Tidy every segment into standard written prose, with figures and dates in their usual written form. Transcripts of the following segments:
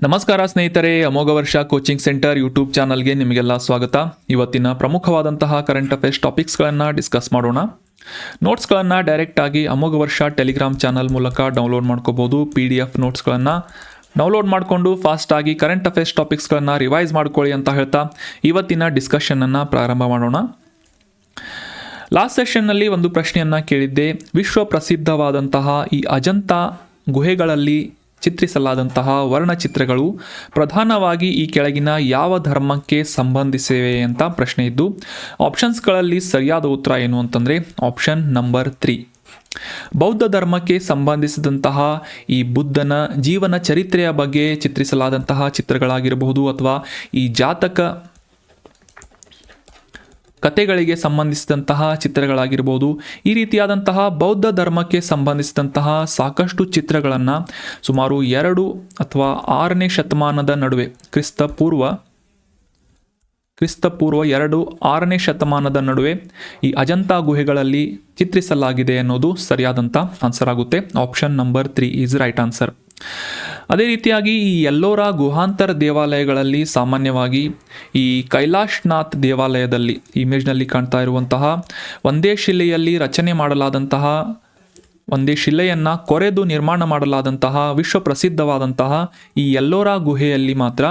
ನಮಸ್ಕಾರ ಸ್ನೇಹಿತರೆ, ಅಮೋಘ ವರ್ಷ ಕೋಚಿಂಗ್ ಸೆಂಟರ್ ಯೂಟ್ಯೂಬ್ ಚಾನಲ್ಗೆ ನಿಮಗೆಲ್ಲ ಸ್ವಾಗತ. ಇವತ್ತಿನ ಪ್ರಮುಖವಾದಂತಹ ಕರೆಂಟ್ ಅಫೇರ್ಸ್ ಟಾಪಿಕ್ಸ್ಗಳನ್ನು ಡಿಸ್ಕಸ್ ಮಾಡೋಣ. ನೋಟ್ಸ್ಗಳನ್ನು ಡೈರೆಕ್ಟಾಗಿ ಅಮೋಘ ವರ್ಷ ಟೆಲಿಗ್ರಾಮ್ ಚಾನಲ್ ಮೂಲಕ ಡೌನ್ಲೋಡ್ ಮಾಡ್ಕೋಬೋದು. PDF ನೋಟ್ಸ್ಗಳನ್ನು ಡೌನ್ಲೋಡ್ ಮಾಡಿಕೊಂಡು ಫಾಸ್ಟಾಗಿ ಕರೆಂಟ್ ಅಫೇರ್ಸ್ ಟಾಪಿಕ್ಸ್ಗಳನ್ನು ರಿವೈಸ್ ಮಾಡ್ಕೊಳ್ಳಿ ಅಂತ ಹೇಳ್ತಾ ಇವತ್ತಿನ ಡಿಸ್ಕಷನನ್ನು ಪ್ರಾರಂಭ ಮಾಡೋಣ. ಲಾಸ್ಟ್ ಸೆಷನ್ನಲ್ಲಿ ಒಂದು ಪ್ರಶ್ನೆಯನ್ನು ಕೇಳಿದ್ದೆ. ವಿಶ್ವ ಪ್ರಸಿದ್ಧವಾದಂತಹ ಈ ಅಜಂತ ಗುಹೆಗಳಲ್ಲಿ ಚಿತ್ರಿಸಲಾದಂತಹ ವರ್ಣಚಿತ್ರಗಳು ಪ್ರಧಾನವಾಗಿ ಈ ಕೆಳಗಿನ ಯಾವ ಧರ್ಮಕ್ಕೆ ಸಂಬಂಧಿಸಿವೆ ಅಂತ ಪ್ರಶ್ನೆ ಇದ್ದು, ಆಪ್ಷನ್ಸ್ಗಳಲ್ಲಿ ಸರಿಯಾದ ಉತ್ತರ ಏನು ಅಂತಂದರೆ ಆಪ್ಷನ್ ನಂಬರ್ 3. ಬೌದ್ಧ ಧರ್ಮಕ್ಕೆ ಸಂಬಂಧಿಸಿದಂತಹ ಈ ಬುದ್ಧನ ಜೀವನ ಚರಿತ್ರೆಯ ಬಗ್ಗೆ ಚಿತ್ರಿಸಲಾದಂತಹ ಚಿತ್ರಗಳಾಗಿರಬಹುದು, ಅಥವಾ ಈ ಜಾತಕ ಕಥೆಗಳಿಗೆ ಸಂಬಂಧಿಸಿದಂತಹ ಚಿತ್ರಗಳಾಗಿರ್ಬೋದು. ಈ ರೀತಿಯಾದಂತಹ ಬೌದ್ಧ ಧರ್ಮಕ್ಕೆ ಸಂಬಂಧಿಸಿದಂತಹ ಸಾಕಷ್ಟು ಚಿತ್ರಗಳನ್ನು ಸುಮಾರು 2 ಅಥವಾ 6ನೇ ಶತಮಾನದ ನಡುವೆ ಕ್ರಿಸ್ತಪೂರ್ವ 2 6ನೇ ಶತಮಾನದ ನಡುವೆ ಈ ಅಜಂತಾ ಗುಹೆಗಳಲ್ಲಿ ಚಿತ್ರಿಸಲಾಗಿದೆ ಅನ್ನೋದು ಸರಿಯಾದಂಥ ಆನ್ಸರ್ ಆಗುತ್ತೆ. Option number 3 is right answer. ಅದೇ ರೀತಿಯಾಗಿ ಈ ಎಲ್ಲೋರಾ ಗುಹಾಂತರ ದೇವಾಲಯಗಳಲ್ಲಿ ಸಾಮಾನ್ಯವಾಗಿ ಈ ಕೈಲಾಶ್ನಾಥ್ ದೇವಾಲಯದಲ್ಲಿ ಇಮೇಜ್ನಲ್ಲಿ ಕಾಣ್ತಾ ಇರುವಂತಹ ಒಂದೇ ಶಿಲೆಯಲ್ಲಿ ರಚನೆ ಮಾಡಲಾದಂತಹ ಒಂದೇ ಶಿಲೆಯನ್ನು ಕೊರೆದು ನಿರ್ಮಾಣ ಮಾಡಲಾದಂತಹ ವಿಶ್ವ ಪ್ರಸಿದ್ಧವಾದಂತಹ ಈ ಎಲ್ಲೋರಾ ಗುಹೆಯಲ್ಲಿ ಮಾತ್ರ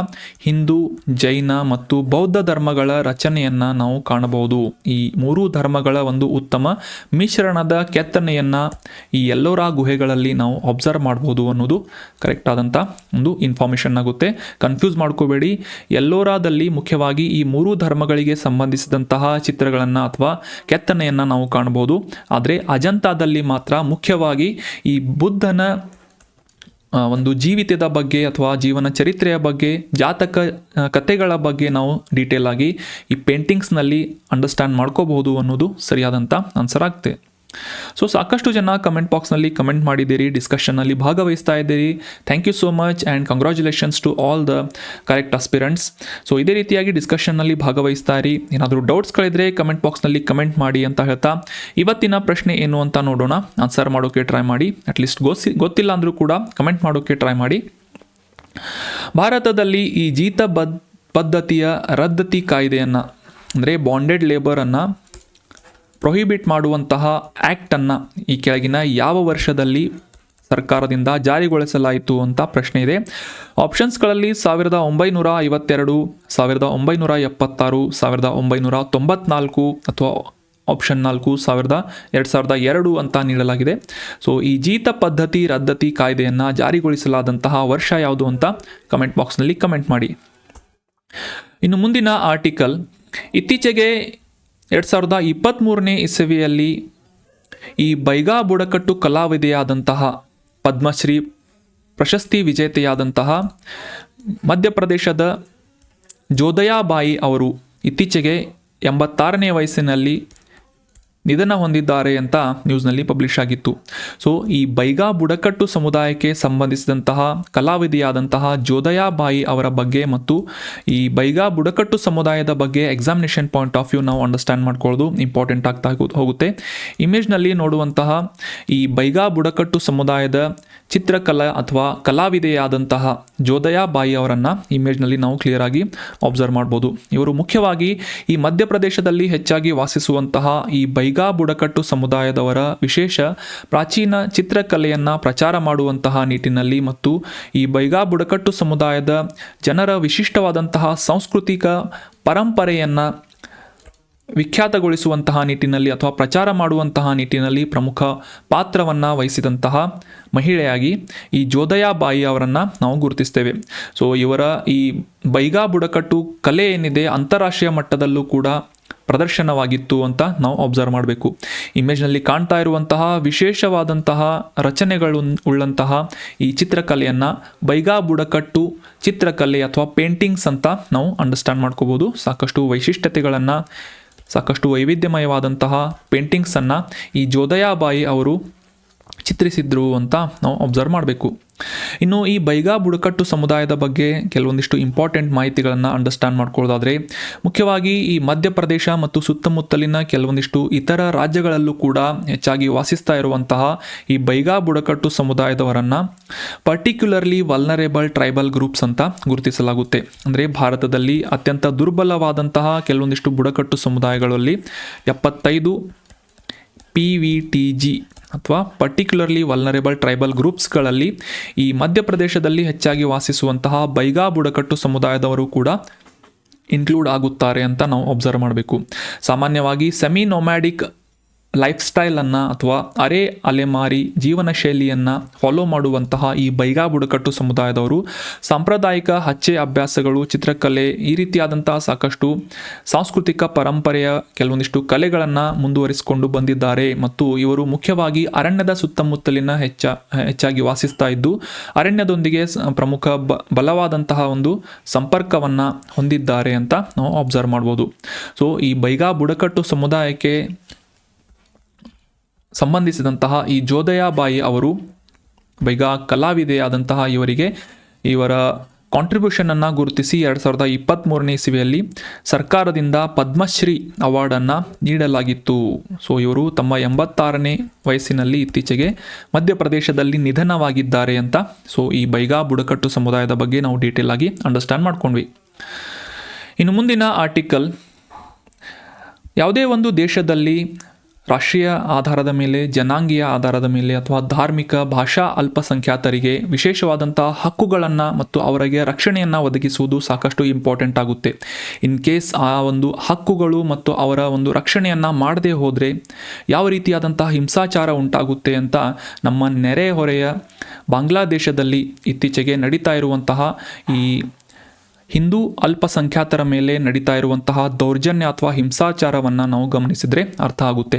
ಹಿಂದೂ, ಜೈನ ಮತ್ತು ಬೌದ್ಧ ಧರ್ಮಗಳ ರಚನೆಯನ್ನು ನಾವು ಕಾಣಬಹುದು. ಈ 3 ಧರ್ಮಗಳ ಒಂದು ಉತ್ತಮ ಮಿಶ್ರಣದ ಕೆತ್ತನೆಯನ್ನು ಈ ಎಲ್ಲೋರಾ ಗುಹೆಗಳಲ್ಲಿ ನಾವು ಅಬ್ಸರ್ವ್ ಮಾಡ್ಬೋದು ಅನ್ನೋದು ಕರೆಕ್ಟ್ ಆದಂಥ ಒಂದು ಇನ್ಫಾರ್ಮೇಷನ್ ಆಗುತ್ತೆ. ಕನ್ಫ್ಯೂಸ್ ಮಾಡ್ಕೋಬೇಡಿ. ಎಲ್ಲೋರಾದಲ್ಲಿ ಮುಖ್ಯವಾಗಿ ಈ 3 ಧರ್ಮಗಳಿಗೆ ಸಂಬಂಧಿಸಿದಂತಹ ಚಿತ್ರಗಳನ್ನು ಅಥವಾ ಕೆತ್ತನೆಯನ್ನು ನಾವು ಕಾಣಬಹುದು. ಆದರೆ ಅಜಂತಾದಲ್ಲಿ ಮಾತ್ರ ಮುಖ್ಯವಾಗಿ ಈ ಬುದ್ಧನ ಒಂದು ಜೀವಿತದ ಬಗ್ಗೆ ಅಥವಾ ಜೀವನ ಚರಿತ್ರೆಯ ಬಗ್ಗೆ, ಜಾತಕ ಕಥೆಗಳ ಬಗ್ಗೆ ನಾವು ಡೀಟೇಲ್ ಆಗಿ ಈ ಪೇಂಟಿಂಗ್ಸ್ನಲ್ಲಿ ಅಂಡರ್ಸ್ಟ್ಯಾಂಡ್ ಮಾಡ್ಕೋಬಹುದು ಅನ್ನೋದು ಸರಿಯಾದಂಥ ಆನ್ಸರ್ ಆಗುತ್ತೆ. ಸೊ ಸಾಕಷ್ಟು ಜನ ಕಮೆಂಟ್ ಬಾಕ್ಸ್ನಲ್ಲಿ ಕಮೆಂಟ್ ಮಾಡಿದ್ದೀರಿ, ಡಿಸ್ಕಷನ್ನಲ್ಲಿ ಭಾಗವಹಿಸ್ತಾ ಇದ್ದೀರಿ. Thank you so much and congratulations to all the correct aspirants. So ಇದೇ ರೀತಿಯಾಗಿ ಡಿಸ್ಕಷನ್ನಲ್ಲಿ ಭಾಗವಹಿಸ್ತಾ ಇರಿ. ಏನಾದರೂ ಡೌಟ್ಸ್ಗಳಿದ್ರೆ ಕಮೆಂಟ್ ಬಾಕ್ಸ್ನಲ್ಲಿ ಕಮೆಂಟ್ ಮಾಡಿ ಅಂತ ಹೇಳ್ತಾ ಇವತ್ತಿನ ಪ್ರಶ್ನೆ ಏನು ಅಂತ ನೋಡೋಣ. ಆನ್ಸರ್ ಮಾಡೋಕ್ಕೆ ಟ್ರೈ ಮಾಡಿ. ಅಟ್ಲೀಸ್ಟ್ ಗೊತ್ತಿಲ್ಲ ಅಂದರೂ ಕೂಡ ಕಮೆಂಟ್ ಮಾಡೋಕ್ಕೆ ಟ್ರೈ ಮಾಡಿ. ಭಾರತದಲ್ಲಿ ಈ ಜೀತ ಪದ್ಧತಿಯ ರದ್ದತಿ ಕಾಯ್ದೆಯನ್ನು, ಅಂದರೆ ಬಾಂಡೆಡ್ ಲೇಬರನ್ನು ಪ್ರೊಹಿಬಿಟ್ ಮಾಡುವಂತಹ ಆ್ಯಕ್ಟನ್ನು ಈ ಕೆಳಗಿನ ಯಾವ ವರ್ಷದಲ್ಲಿ ಸರ್ಕಾರದಿಂದ ಜಾರಿಗೊಳಿಸಲಾಯಿತು ಅಂತ ಪ್ರಶ್ನೆ ಇದೆ. ಆಪ್ಷನ್ಸ್ಗಳಲ್ಲಿ 1952, 1976, 1994 ಅಥವಾ ಆಪ್ಷನ್ 4 2002 ಅಂತ ನೀಡಲಾಗಿದೆ. ಸೊ ಈ ಜೀತ ಪದ್ಧತಿ ರದ್ದತಿ ಕಾಯ್ದೆಯನ್ನು ಜಾರಿಗೊಳಿಸಲಾದಂತಹ ವರ್ಷ ಯಾವುದು ಅಂತ ಕಮೆಂಟ್ ಬಾಕ್ಸ್ನಲ್ಲಿ ಕಮೆಂಟ್ ಮಾಡಿ. ಇನ್ನು ಮುಂದಿನ ಆರ್ಟಿಕಲ್, ಇತ್ತೀಚೆಗೆ 2023ನೇ ಇಸವಿಯಲ್ಲಿ ಈ ಬೈಗಾ ಬುಡಕಟ್ಟು ಕಲಾವಿದೆಯಾದಂತಹ ಪದ್ಮಶ್ರೀ ಪ್ರಶಸ್ತಿ ವಿಜೇತೆಯಾದಂತಹ ಮಧ್ಯಪ್ರದೇಶದ ಜೋದಯಾಬಾಯಿ ಅವರು ಇತ್ತೀಚೆಗೆ 86ನೇ ವಯಸ್ಸಿನಲ್ಲಿ ನಿಧನ ಹೊಂದಿದ್ದಾರೆ ಅಂತ ನ್ಯೂಸ್ನಲ್ಲಿ ಪಬ್ಲಿಷ್ ಆಗಿತ್ತು. ಸೊ ಈ ಬೈಗಾ ಬುಡಕಟ್ಟು ಸಮುದಾಯಕ್ಕೆ ಸಂಬಂಧಿಸಿದಂತಹ ಕಲಾವಿದೆಯಾದಂತಹ ಜೋದಯಾಬಾಯಿ ಅವರ ಬಗ್ಗೆ ಮತ್ತು ಈ ಬೈಗಾ ಬುಡಕಟ್ಟು ಸಮುದಾಯದ ಬಗ್ಗೆ ಎಕ್ಸಾಮಿನೇಷನ್ ಪಾಯಿಂಟ್ ಆಫ್ ವ್ಯೂ ನಾವು ಅಂಡರ್ಸ್ಟ್ಯಾಂಡ್ ಮಾಡ್ಕೊಳ್ಳೋದು ಇಂಪಾರ್ಟೆಂಟ್ ಆಗ್ತಾ ಹೋಗುತ್ತೆ. ಇಮೇಜ್ನಲ್ಲಿ ನೋಡುವಂತಹ ಈ ಬೈಗಾ ಬುಡಕಟ್ಟು ಸಮುದಾಯದ ಚಿತ್ರಕಲಾ ಅಥವಾ ಕಲಾವಿದೆಯಾದಂತಹ ಜೋದಯಾಬಾಯಿ ಅವರನ್ನು ಇಮೇಜ್ನಲ್ಲಿ ನಾವು ಕ್ಲಿಯರ್ ಆಗಿ ಅಬ್ಸರ್ವ್ ಮಾಡ್ಬೋದು. ಇವರು ಮುಖ್ಯವಾಗಿ ಈ ಮಧ್ಯಪ್ರದೇಶದಲ್ಲಿ ಹೆಚ್ಚಾಗಿ ವಾಸಿಸುವಂತಹ ಈ ಬೈಗಾ ಬುಡಕಟ್ಟು ಸಮುದಾಯದವರ ವಿಶೇಷ ಪ್ರಾಚೀನ ಚಿತ್ರಕಲೆಯನ್ನು ಪ್ರಚಾರ ಮಾಡುವಂತಹ ನಿಟ್ಟಿನಲ್ಲಿ ಮತ್ತು ಈ ಬೈಗಾ ಬುಡಕಟ್ಟು ಸಮುದಾಯದ ಜನರ ವಿಶಿಷ್ಟವಾದಂತಹ ಸಾಂಸ್ಕೃತಿಕ ಪರಂಪರೆಯನ್ನು ವಿಖ್ಯಾತಗೊಳಿಸುವಂತಹ ನಿಟ್ಟಿನಲ್ಲಿ ಅಥವಾ ಪ್ರಚಾರ ಮಾಡುವಂತಹ ನಿಟ್ಟಿನಲ್ಲಿ ಪ್ರಮುಖ ಪಾತ್ರವನ್ನು ವಹಿಸಿದಂತಹ ಮಹಿಳೆಯಾಗಿ ಈ ಜೋದಯಾಬಾಯಿ ಅವರನ್ನು ನಾವು ಗುರುತಿಸ್ತೇವೆ. ಸೊ ಇವರ ಈ ಬೈಗಾ ಬುಡಕಟ್ಟು ಕಲೆ ಏನಿದೆ ಅಂತಾರಾಷ್ಟ್ರೀಯ ಮಟ್ಟದಲ್ಲೂ ಕೂಡ ಪ್ರದರ್ಶನವಾಗಿತ್ತು ಅಂತ ನಾವು ಅಬ್ಸರ್ವ್ ಮಾಡಬೇಕು. ಇಮೇಜ್ನಲ್ಲಿ ಕಾಣ್ತಾ ಇರುವಂತಹ ವಿಶೇಷವಾದಂತಹ ರಚನೆಗಳು ಉಳ್ಳಂತಹ ಈ ಚಿತ್ರಕಲೆಯನ್ನು ಬೈಗಾ ಬುಡಕಟ್ಟು ಚಿತ್ರಕಲೆ ಅಥವಾ ಪೇಂಟಿಂಗ್ಸ್ ಅಂತ ನಾವು ಅಂಡರ್ಸ್ಟ್ಯಾಂಡ್ ಮಾಡ್ಕೋಬೋದು. ಸಾಕಷ್ಟು ವೈಶಿಷ್ಟ್ಯತೆಗಳನ್ನು, ಸಾಕಷ್ಟು ವೈವಿಧ್ಯಮಯವಾದಂತಹ ಪೇಂಟಿಂಗ್ಸನ್ನು ಈ ಜೋದಯಾಬಾಯಿ ಅವರು ಚಿತ್ರಿಸಿದ್ರು ಅಂತ ನಾವು ಅಬ್ಸರ್ವ್ ಮಾಡಬೇಕು. ಇನ್ನು ಈ ಬೈಗಾ ಬುಡಕಟ್ಟು ಸಮುದಾಯದ ಬಗ್ಗೆ ಕೆಲವೊಂದಿಷ್ಟು ಇಂಪಾರ್ಟೆಂಟ್ ಮಾಹಿತಿಗಳನ್ನು ಅಂಡರ್ಸ್ಟ್ಯಾಂಡ್ ಮಾಡ್ಕೊಳ್ಳೋದಾದರೆ, ಮುಖ್ಯವಾಗಿ ಈ ಮಧ್ಯಪ್ರದೇಶ ಮತ್ತು ಸುತ್ತಮುತ್ತಲಿನ ಕೆಲವೊಂದಿಷ್ಟು ಇತರ ರಾಜ್ಯಗಳಲ್ಲೂ ಕೂಡ ಹೆಚ್ಚಾಗಿ ವಾಸಿಸ್ತಾ ಇರುವಂತಹ ಈ ಬೈಗಾ ಬುಡಕಟ್ಟು ಸಮುದಾಯದವರನ್ನು ಪರ್ಟಿಕ್ಯುಲರ್ಲಿ ವಲ್ನರೇಬಲ್ ಟ್ರೈಬಲ್ ಗ್ರೂಪ್ಸ್ ಅಂತ ಗುರುತಿಸಲಾಗುತ್ತೆ. ಅಂದರೆ ಭಾರತದಲ್ಲಿ ಅತ್ಯಂತ ದುರ್ಬಲವಾದಂತಹ ಕೆಲವೊಂದಿಷ್ಟು ಬುಡಕಟ್ಟು ಸಮುದಾಯಗಳಲ್ಲಿ 75 PVTG ಅಥವಾ ಪರ್ಟಿಕ್ಯುಲರ್ಲಿ ವಲ್ನರೇಬಲ್ ಟ್ರೈಬಲ್ ಗ್ರೂಪ್ಸ್ಗಳಲ್ಲಿ ಈ ಮಧ್ಯಪ್ರದೇಶದಲ್ಲಿ ಹೆಚ್ಚಾಗಿ ವಾಸಿಸುವಂತಹ ಬೈಗಾ ಬುಡಕಟ್ಟು ಸಮುದಾಯದವರು ಕೂಡ ಇನ್ಕ್ಲೂಡ್ ಆಗುತ್ತಾರೆ ಅಂತ ನಾವು ಅಬ್ಸರ್ವ್ ಮಾಡಬೇಕು. ಸಾಮಾನ್ಯವಾಗಿ ಸೆಮಿ ನೊಮ್ಯಾಡಿಕ್ ಲೈಫ್ ಸ್ಟೈಲನ್ನು ಅಥವಾ ಅರೆ ಅಲೆಮಾರಿ ಜೀವನ ಶೈಲಿಯನ್ನು ಫಾಲೋ ಮಾಡುವಂತಹ ಈ ಬೈಗಾ ಬುಡಕಟ್ಟು ಸಮುದಾಯದವರು ಸಾಂಪ್ರದಾಯಿಕ ಹಚ್ಚೆ ಅಭ್ಯಾಸಗಳು, ಚಿತ್ರಕಲೆ, ಈ ರೀತಿಯಾದಂತಹ ಸಾಕಷ್ಟು ಸಾಂಸ್ಕೃತಿಕ ಪರಂಪರೆಯ ಕೆಲವೊಂದಿಷ್ಟು ಕಲೆಗಳನ್ನು ಮುಂದುವರಿಸಿಕೊಂಡು ಬಂದಿದ್ದಾರೆ. ಮತ್ತು ಇವರು ಮುಖ್ಯವಾಗಿ ಅರಣ್ಯದ ಸುತ್ತಮುತ್ತಲಿನ ಹೆಚ್ಚಾಗಿ ವಾಸಿಸ್ತಾ ಇದ್ದು ಅರಣ್ಯದೊಂದಿಗೆ ಪ್ರಮುಖ ಬಲವಾದಂತಹ ಒಂದು ಸಂಪರ್ಕವನ್ನು ಹೊಂದಿದ್ದಾರೆ ಅಂತ ನಾವು ಅಬ್ಸರ್ವ್ ಮಾಡ್ಬೋದು. ಸೊ ಈ ಬೈಗಾ ಬುಡಕಟ್ಟು ಸಮುದಾಯಕ್ಕೆ ಸಂಬಂಧಿಸಿದಂತಹ ಈ ಜೋದಯಾಬಾಯಿ ಅವರು ಬೈಗಾ ಕಲಾವಿದೆಯಾದಂತಹ ಇವರ ಕಾಂಟ್ರಿಬ್ಯೂಷನನ್ನು ಗುರುತಿಸಿ 2023ನೇ ಇಸವಿಯಲ್ಲಿ ಸರ್ಕಾರದಿಂದ ಪದ್ಮಶ್ರೀ ಅವಾರ್ಡನ್ನು ನೀಡಲಾಗಿತ್ತು. ಸೊ ಇವರು ತಮ್ಮ 86ನೇ ವಯಸ್ಸಿನಲ್ಲಿ ಇತ್ತೀಚೆಗೆ ಮಧ್ಯಪ್ರದೇಶದಲ್ಲಿ ನಿಧನವಾಗಿದ್ದಾರೆ ಅಂತ. ಸೊ ಈ ಬೈಗಾ ಬುಡಕಟ್ಟು ಸಮುದಾಯದ ಬಗ್ಗೆ ನಾವು ಡೀಟೇಲ್ ಆಗಿ ಅಂಡರ್ಸ್ಟ್ಯಾಂಡ್ ಮಾಡ್ಕೊಂಡ್ವಿ. ಇನ್ನು ಮುಂದಿನ ಆರ್ಟಿಕಲ್, ಯಾವುದೇ ಒಂದು ದೇಶದಲ್ಲಿ ರಾಷ್ಟ್ರೀಯ ಆಧಾರದ ಮೇಲೆ, ಜನಾಂಗೀಯ ಆಧಾರದ ಮೇಲೆ ಅಥವಾ ಧಾರ್ಮಿಕ ಭಾಷಾ ಅಲ್ಪಸಂಖ್ಯಾತರಿಗೆ ವಿಶೇಷವಾದಂತಹ ಹಕ್ಕುಗಳನ್ನು ಮತ್ತು ಅವರಿಗೆ ರಕ್ಷಣೆಯನ್ನು ಒದಗಿಸುವುದು ಸಾಕಷ್ಟು ಇಂಪಾರ್ಟೆಂಟ್ ಆಗುತ್ತೆ. ಇನ್ ಕೇಸ್ ಆ ಒಂದು ಹಕ್ಕುಗಳು ಮತ್ತು ಅವರ ಒಂದು ರಕ್ಷಣೆಯನ್ನು ಮಾಡದೇ ಹೋದರೆ ಯಾವ ರೀತಿಯಾದಂತಹ ಹಿಂಸಾಚಾರ ಉಂಟಾಗುತ್ತೆ ಅಂತ ನಮ್ಮ ನೆರೆಹೊರೆಯ ಬಾಂಗ್ಲಾದೇಶದಲ್ಲಿ ಇತ್ತೀಚೆಗೆ ನಡೀತಾ ಇರುವಂತಹ ಈ ಹಿಂದೂ ಅಲ್ಪಸಂಖ್ಯಾತರ ಮೇಲೆ ನಡೀತಾ ಇರುವಂತಹ ದೌರ್ಜನ್ಯ ಅಥವಾ ಹಿಂಸಾಚಾರವನ್ನು ನಾವು ಗಮನಿಸಿದರೆ ಅರ್ಥ ಆಗುತ್ತೆ.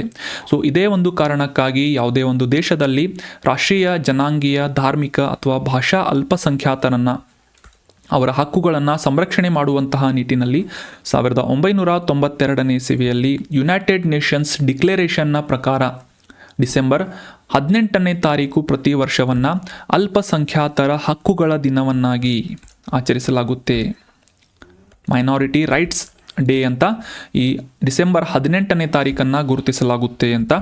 ಸೊ ಇದೇ ಒಂದು ಕಾರಣಕ್ಕಾಗಿ ಯಾವುದೇ ಒಂದು ದೇಶದಲ್ಲಿ ರಾಷ್ಟ್ರೀಯ, ಜನಾಂಗೀಯ, ಧಾರ್ಮಿಕ ಅಥವಾ ಭಾಷಾ ಅಲ್ಪಸಂಖ್ಯಾತರನ್ನು ಅವರ ಹಕ್ಕುಗಳನ್ನು ಸಂರಕ್ಷಣೆ ಮಾಡುವಂತಹ ನಿಟ್ಟಿನಲ್ಲಿ 1992ನೇ ಇಸವಿಯಲ್ಲಿ ಯುನೈಟೆಡ್ ನೇಷನ್ಸ್ ಡಿಕ್ಲರೇಷನ್ನ ಪ್ರಕಾರ ಡಿಸೆಂಬರ್ 18ನೇ ತಾರೀಕು ಪ್ರತಿ ವರ್ಷವನ್ನು ಅಲ್ಪಸಂಖ್ಯಾತರ ಹಕ್ಕುಗಳ ದಿನವನ್ನಾಗಿ ಆಚರಿಸಲಾಗುತ್ತೆ. ಮೈನಾರಿಟಿ ರೈಟ್ಸ್ ಡೇ ಅಂತ ಈ ಡಿಸೆಂಬರ್ 18ನೇ ತಾರೀಕನ್ನು ಗುರುತಿಸಲಾಗುತ್ತೆ ಅಂತ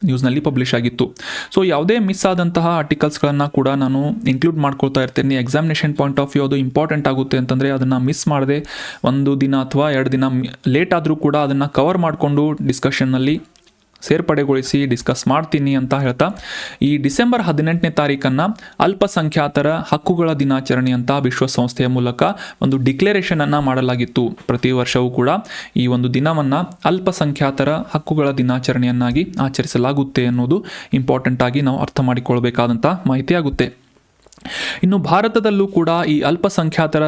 ನ್ಯೂಸ್ನಲ್ಲಿ ಪಬ್ಲಿಷ್ ಆಗಿತ್ತು. ಸೊ ಯಾವುದೇ ಮಿಸ್ ಆದಂತಹ ಆರ್ಟಿಕಲ್ಸ್ಗಳನ್ನು ಕೂಡ ನಾನು ಇನ್ಕ್ಲೂಡ್ ಮಾಡ್ಕೊಳ್ತಾ ಇರ್ತೀನಿ. ಎಕ್ಸಾಮಿನೇಷನ್ ಪಾಯಿಂಟ್ ಆಫ್ ವ್ಯೂ ಅದು ಇಂಪಾರ್ಟೆಂಟ್ ಆಗುತ್ತೆ ಅಂತಂದರೆ ಅದನ್ನು ಮಿಸ್ ಮಾಡದೆ 1 ದಿನ ಅಥವಾ 2 ದಿನ ಲೇಟ್ ಆದರೂ ಕೂಡ ಅದನ್ನು ಕವರ್ ಮಾಡಿಕೊಂಡು ಡಿಸ್ಕಷನ್ನಲ್ಲಿ ಸೇರ್ಪಡೆಗೊಳಿಸಿ ಡಿಸ್ಕಸ್ ಮಾಡ್ತೀನಿ ಅಂತ ಹೇಳ್ತಾ, ಈ ಡಿಸೆಂಬರ್ 18ನೇ ತಾರೀಕನ್ನು ಅಲ್ಪಸಂಖ್ಯಾತರ ಹಕ್ಕುಗಳ ದಿನಾಚರಣೆ ಅಂತ ವಿಶ್ವಸಂಸ್ಥೆಯ ಮೂಲಕ ಒಂದು ಡಿಕ್ಲರೇಷನನ್ನು ಮಾಡಲಾಗಿತ್ತು. ಪ್ರತಿ ವರ್ಷವೂ ಕೂಡ ಈ ಒಂದು ದಿನವನ್ನು ಅಲ್ಪಸಂಖ್ಯಾತರ ಹಕ್ಕುಗಳ ದಿನಾಚರಣೆಯನ್ನಾಗಿ ಆಚರಿಸಲಾಗುತ್ತೆ ಅನ್ನೋದು ಇಂಪಾರ್ಟೆಂಟ್ ಆಗಿ ನಾವು ಅರ್ಥ ಮಾಡಿಕೊಳ್ಬೇಕಾದಂಥ ಮಾಹಿತಿಯಾಗುತ್ತೆ. ಇನ್ನು ಭಾರತದಲ್ಲೂ ಕೂಡ ಈ ಅಲ್ಪಸಂಖ್ಯಾತರ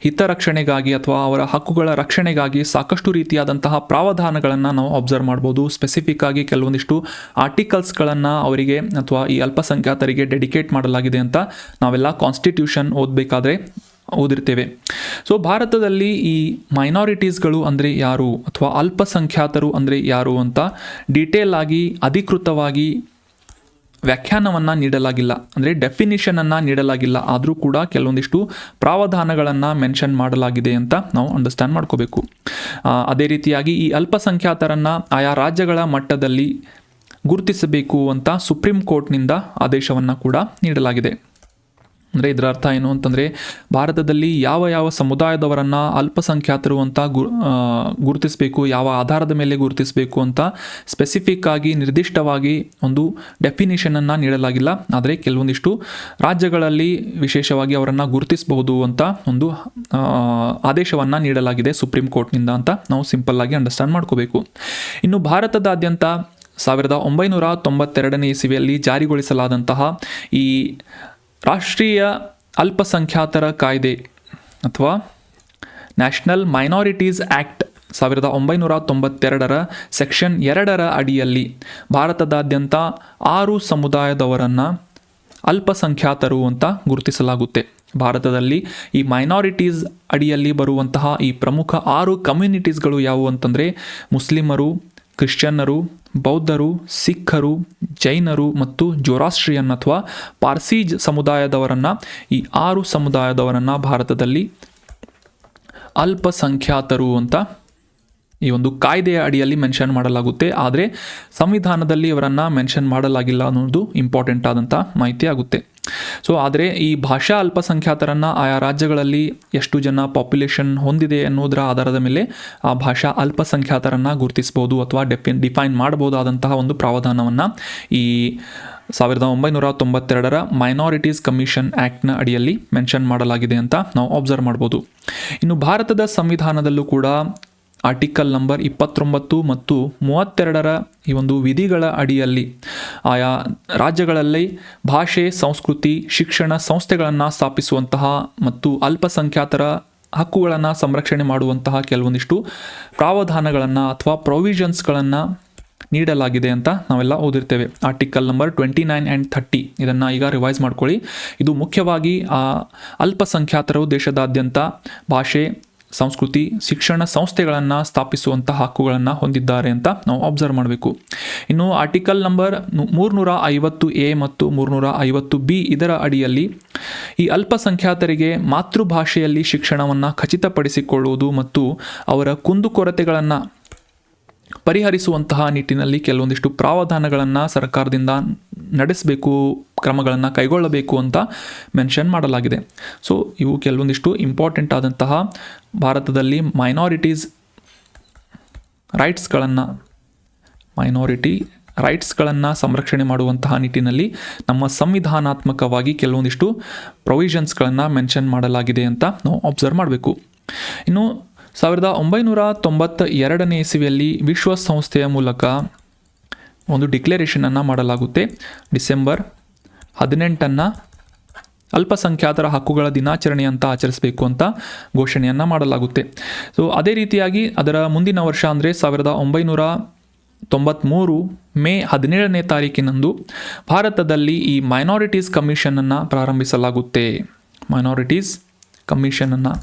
ಹಿತರಕ್ಷಣೆಗಾಗಿ ಅಥವಾ ಅವರ ಹಕ್ಕುಗಳ ರಕ್ಷಣೆಗಾಗಿ ಸಾಕಷ್ಟು ರೀತಿಯಾದಂತಹ ಪ್ರಾವಧಾನಗಳನ್ನು ನಾವು ಅಬ್ಸರ್ವ್ ಮಾಡ್ಬೋದು. ಸ್ಪೆಸಿಫಿಕ್ ಆಗಿ ಕೆಲವೊಂದಿಷ್ಟು ಆರ್ಟಿಕಲ್ಸ್ಗಳನ್ನು ಅವರಿಗೆ ಅಥವಾ ಈ ಅಲ್ಪಸಂಖ್ಯಾತರಿಗೆ ಡೆಡಿಕೇಟ್ ಮಾಡಲಾಗಿದೆ ಅಂತ ನಾವೆಲ್ಲ ಕಾನ್ಸ್ಟಿಟ್ಯೂಷನ್ ಓದಿರ್ತೇವೆ. ಸೊ ಭಾರತದಲ್ಲಿ ಈ ಮೈನಾರಿಟೀಸ್ಗಳು ಅಂದರೆ ಯಾರು ಅಥವಾ ಅಲ್ಪಸಂಖ್ಯಾತರು ಅಂದರೆ ಯಾರು ಅಂತ ಡೀಟೇಲ್ ಆಗಿ ಅಧಿಕೃತವಾಗಿ ವ್ಯಾಖ್ಯಾನವನ್ನು ನೀಡಲಾಗಿಲ್ಲ, ಅಂದರೆ ಡೆಫಿನಿಷನನ್ನು ನೀಡಲಾಗಿಲ್ಲ. ಆದರೂ ಕೂಡ ಕೆಲವೊಂದಿಷ್ಟು ಪ್ರಾವಧಾನಗಳನ್ನು ಮೆನ್ಷನ್ ಮಾಡಲಾಗಿದೆ ಅಂತ ನಾವು ಅಂಡರ್ಸ್ಟ್ಯಾಂಡ್ ಮಾಡ್ಕೋಬೇಕು. ಅದೇ ರೀತಿಯಾಗಿ ಈ ಅಲ್ಪಸಂಖ್ಯಾತರನ್ನು ಆಯಾ ರಾಜ್ಯಗಳ ಮಟ್ಟದಲ್ಲಿ ಗುರುತಿಸಬೇಕು ಅಂತ ಸುಪ್ರೀಂ ಕೋರ್ಟ್ನಿಂದ ಆದೇಶವನ್ನು ಕೂಡ ನೀಡಲಾಗಿದೆ. ಅಂದರೆ ಇದರ ಅರ್ಥ ಏನು ಅಂತಂದರೆ, ಭಾರತದಲ್ಲಿ ಯಾವ ಸಮುದಾಯದವರನ್ನು ಅಲ್ಪಸಂಖ್ಯಾತರು ಅಂತ ಗುರುತಿಸಬೇಕು, ಯಾವ ಆಧಾರದ ಮೇಲೆ ಗುರುತಿಸಬೇಕು ಅಂತ ಸ್ಪೆಸಿಫಿಕ್ ಆಗಿ ನಿರ್ದಿಷ್ಟವಾಗಿ ಒಂದು ಡೆಫಿನಿಷನನ್ನು ನೀಡಲಾಗಿಲ್ಲ. ಆದರೆ ಕೆಲವೊಂದಿಷ್ಟು ರಾಜ್ಯಗಳಲ್ಲಿ ವಿಶೇಷವಾಗಿ ಅವರನ್ನು ಗುರುತಿಸಬಹುದು ಅಂತ ಒಂದು ಆದೇಶವನ್ನು ನೀಡಲಾಗಿದೆ ಸುಪ್ರೀಂ ಕೋರ್ಟ್ನಿಂದ ಅಂತ ನಾವು ಸಿಂಪಲ್ ಆಗಿ ಅಂಡರ್ಸ್ಟ್ಯಾಂಡ್ ಮಾಡ್ಕೋಬೇಕು. ಇನ್ನು ಭಾರತದಾದ್ಯಂತ 1992ನೇ ಇಸವಿಯಲ್ಲಿ ಜಾರಿಗೊಳಿಸಲಾದಂತಹ ಈ ರಾಷ್ಟ್ರೀಯ ಅಲ್ಪಸಂಖ್ಯಾತರ ಕಾಯ್ದೆ ಅಥವಾ ನ್ಯಾಷನಲ್ ಮೈನಾರಿಟೀಸ್ ಆ್ಯಕ್ಟ್ 1992ರ ಸೆಕ್ಷನ್ 2ರ ಅಡಿಯಲ್ಲಿ ಭಾರತದಾದ್ಯಂತ 6 ಸಮುದಾಯದವರನ್ನು ಅಲ್ಪಸಂಖ್ಯಾತರು ಅಂತ ಗುರುತಿಸಲಾಗುತ್ತೆ. ಭಾರತದಲ್ಲಿ ಈ ಮೈನಾರಿಟೀಸ್ ಅಡಿಯಲ್ಲಿ ಬರುವಂತಹ ಈ ಪ್ರಮುಖ 6 ಕಮ್ಯುನಿಟೀಸ್ಗಳು ಯಾವುವು ಅಂತಂದರೆ ಮುಸ್ಲಿಮರು, ಕ್ರಿಶ್ಚಿಯನ್ನರು, ಬೌದ್ಧರು, ಸಿಖ್ಖರು, ಜೈನರು ಮತ್ತು ಜೊರಾಸ್ಟ್ರಿಯನ್ ಅಥವಾ ಪಾರ್ಸಿ ಸಮುದಾಯದವರನ್ನು, ಈ 6 ಸಮುದಾಯದವರನ್ನು ಭಾರತದಲ್ಲಿ ಅಲ್ಪಸಂಖ್ಯಾತರು ಅಂತ ಈ ಒಂದು ಕಾಯ್ದೆಯ ಅಡಿಯಲ್ಲಿ ಮೆನ್ಷನ್ ಮಾಡಲಾಗುತ್ತೆ. ಆದರೆ ಸಂವಿಧಾನದಲ್ಲಿ ಇವರನ್ನು ಮೆನ್ಷನ್ ಮಾಡಲಾಗಿಲ್ಲ ಅನ್ನೋದು ಇಂಪಾರ್ಟೆಂಟ್ ಆದಂಥ ಮಾಹಿತಿ ಆಗುತ್ತೆ. ಸೊ ಆದರೆ ಈ ಭಾಷಾ ಅಲ್ಪಸಂಖ್ಯಾತರನ್ನು ಆಯಾ ರಾಜ್ಯಗಳಲ್ಲಿ ಎಷ್ಟು ಜನ ಪಾಪ್ಯುಲೇಷನ್ ಹೊಂದಿದೆ ಅನ್ನೋದರ ಆಧಾರದ ಮೇಲೆ ಆ ಭಾಷಾ ಅಲ್ಪಸಂಖ್ಯಾತರನ್ನು ಗುರುತಿಸ್ಬೋದು ಅಥವಾ ಡಿಫೈನ್ ಮಾಡ್ಬೋದಾದಂತಹ ಒಂದು ಪ್ರಾವಧಾನವನ್ನು ಈ 1992 ಮೈನಾರಿಟೀಸ್ ಕಮಿಷನ್ ಆ್ಯಕ್ಟ್ನ ಅಡಿಯಲ್ಲಿ ಮೆನ್ಷನ್ ಮಾಡಲಾಗಿದೆ ಅಂತ ನಾವು ಅಬ್ಸರ್ವ್ ಮಾಡ್ಬೋದು. ಇನ್ನು ಭಾರತದ ಸಂವಿಧಾನದಲ್ಲೂ ಕೂಡ ಆರ್ಟಿಕಲ್ ನಂಬರ್ 29 ಮತ್ತು 32 ಈ ಒಂದು ವಿಧಿಗಳ ಅಡಿಯಲ್ಲಿ ಆಯಾ ರಾಜ್ಯಗಳಲ್ಲಿ ಭಾಷೆ, ಸಂಸ್ಕೃತಿ, ಶಿಕ್ಷಣ ಸಂಸ್ಥೆಗಳನ್ನು ಸ್ಥಾಪಿಸುವಂತಹ ಮತ್ತು ಅಲ್ಪಸಂಖ್ಯಾತರ ಹಕ್ಕುಗಳನ್ನು ಸಂರಕ್ಷಣೆ ಮಾಡುವಂತಹ ಕೆಲವೊಂದಿಷ್ಟು ಪ್ರಾವಧಾನಗಳನ್ನು ಅಥವಾ ಪ್ರೊವಿಷನ್ಸ್ಗಳನ್ನು ನೀಡಲಾಗಿದೆ ಅಂತ ನಾವೆಲ್ಲ ಓದಿರ್ತೇವೆ. ಆರ್ಟಿಕಲ್ ನಂಬರ್ 29 ಆ್ಯಂಡ್ 30 ಇದನ್ನು ಈಗ ರಿವೈಸ್ ಮಾಡ್ಕೊಳ್ಳಿ. ಇದು ಮುಖ್ಯವಾಗಿ ಅಲ್ಪಸಂಖ್ಯಾತರು ದೇಶದಾದ್ಯಂತ ಭಾಷೆ, ಸಂಸ್ಕೃತಿ, ಶಿಕ್ಷಣ ಸಂಸ್ಥೆಗಳನ್ನು ಸ್ಥಾಪಿಸುವಂಥ ಹಕ್ಕುಗಳನ್ನು ಹೊಂದಿದ್ದಾರೆ ಅಂತ ನಾವು ಅಬ್ಸರ್ವ್ ಮಾಡಬೇಕು. ಇನ್ನು ಆರ್ಟಿಕಲ್ ನಂಬರ್ 350A ಮತ್ತು 350B ಇದರ ಅಡಿಯಲ್ಲಿ ಈ ಅಲ್ಪಸಂಖ್ಯಾತರಿಗೆ ಮಾತೃಭಾಷೆಯಲ್ಲಿ ಶಿಕ್ಷಣವನ್ನು ಖಚಿತಪಡಿಸಿಕೊಳ್ಳುವುದು ಮತ್ತು ಅವರ ಕುಂದುಕೊರತೆಗಳನ್ನು ಪರಿಹರಿಸುವಂತಹ ನಿಟ್ಟಿನಲ್ಲಿ ಕೆಲವೊಂದಿಷ್ಟು ಪ್ರಾವಧಾನಗಳನ್ನು ಸರ್ಕಾರದಿಂದ ನಡೆಸಬೇಕು, ಕ್ರಮಗಳನ್ನು ಕೈಗೊಳ್ಳಬೇಕು ಅಂತ ಮೆನ್ಷನ್ ಮಾಡಲಾಗಿದೆ. ಸೊ ಇವು ಕೆಲವೊಂದಿಷ್ಟು ಇಂಪಾರ್ಟೆಂಟ್ ಆದಂತಹ ಭಾರತದಲ್ಲಿ ಮೈನಾರಿಟಿ ರೈಟ್ಸ್ಗಳನ್ನು ಸಂರಕ್ಷಣೆ ಮಾಡುವಂತಹ ನಿಟ್ಟಿನಲ್ಲಿ ನಮ್ಮ ಸಂವಿಧಾನಾತ್ಮಕವಾಗಿ ಕೆಲವೊಂದಿಷ್ಟು ಪ್ರೊವಿಷನ್ಸ್ಗಳನ್ನು ಮೆನ್ಷನ್ ಮಾಡಲಾಗಿದೆ ಅಂತ ನಾವು ಅಬ್ಸರ್ವ್ ಮಾಡಬೇಕು. ಇನ್ನು 1992 ಇಸವಿಯಲ್ಲಿ ವಿಶ್ವಸಂಸ್ಥೆಯ ಮೂಲಕ ಒಂದು ಡಿಕ್ಲರೇಷನನ್ನು ಮಾಡಲಾಗುತ್ತೆ. ಡಿಸೆಂಬರ್ 18 ಅಲ್ಪಸಂಖ್ಯಾತರ ಹಕ್ಕುಗಳ ದಿನಾಚರಣೆ ಅಂತ ಆಚರಿಸಬೇಕು ಅಂತ ಘೋಷಣೆಯನ್ನು ಮಾಡಲಾಗುತ್ತೆ. ಸೊ ಅದೇ ರೀತಿಯಾಗಿ ಅದರ ಮುಂದಿನ ವರ್ಷ ಅಂದರೆ 1993 ಮೇ 17ನೇ ತಾರೀಕಿನಂದು ಭಾರತದಲ್ಲಿ ಈ ಮೈನಾರಿಟೀಸ್ ಕಮಿಷನನ್ನು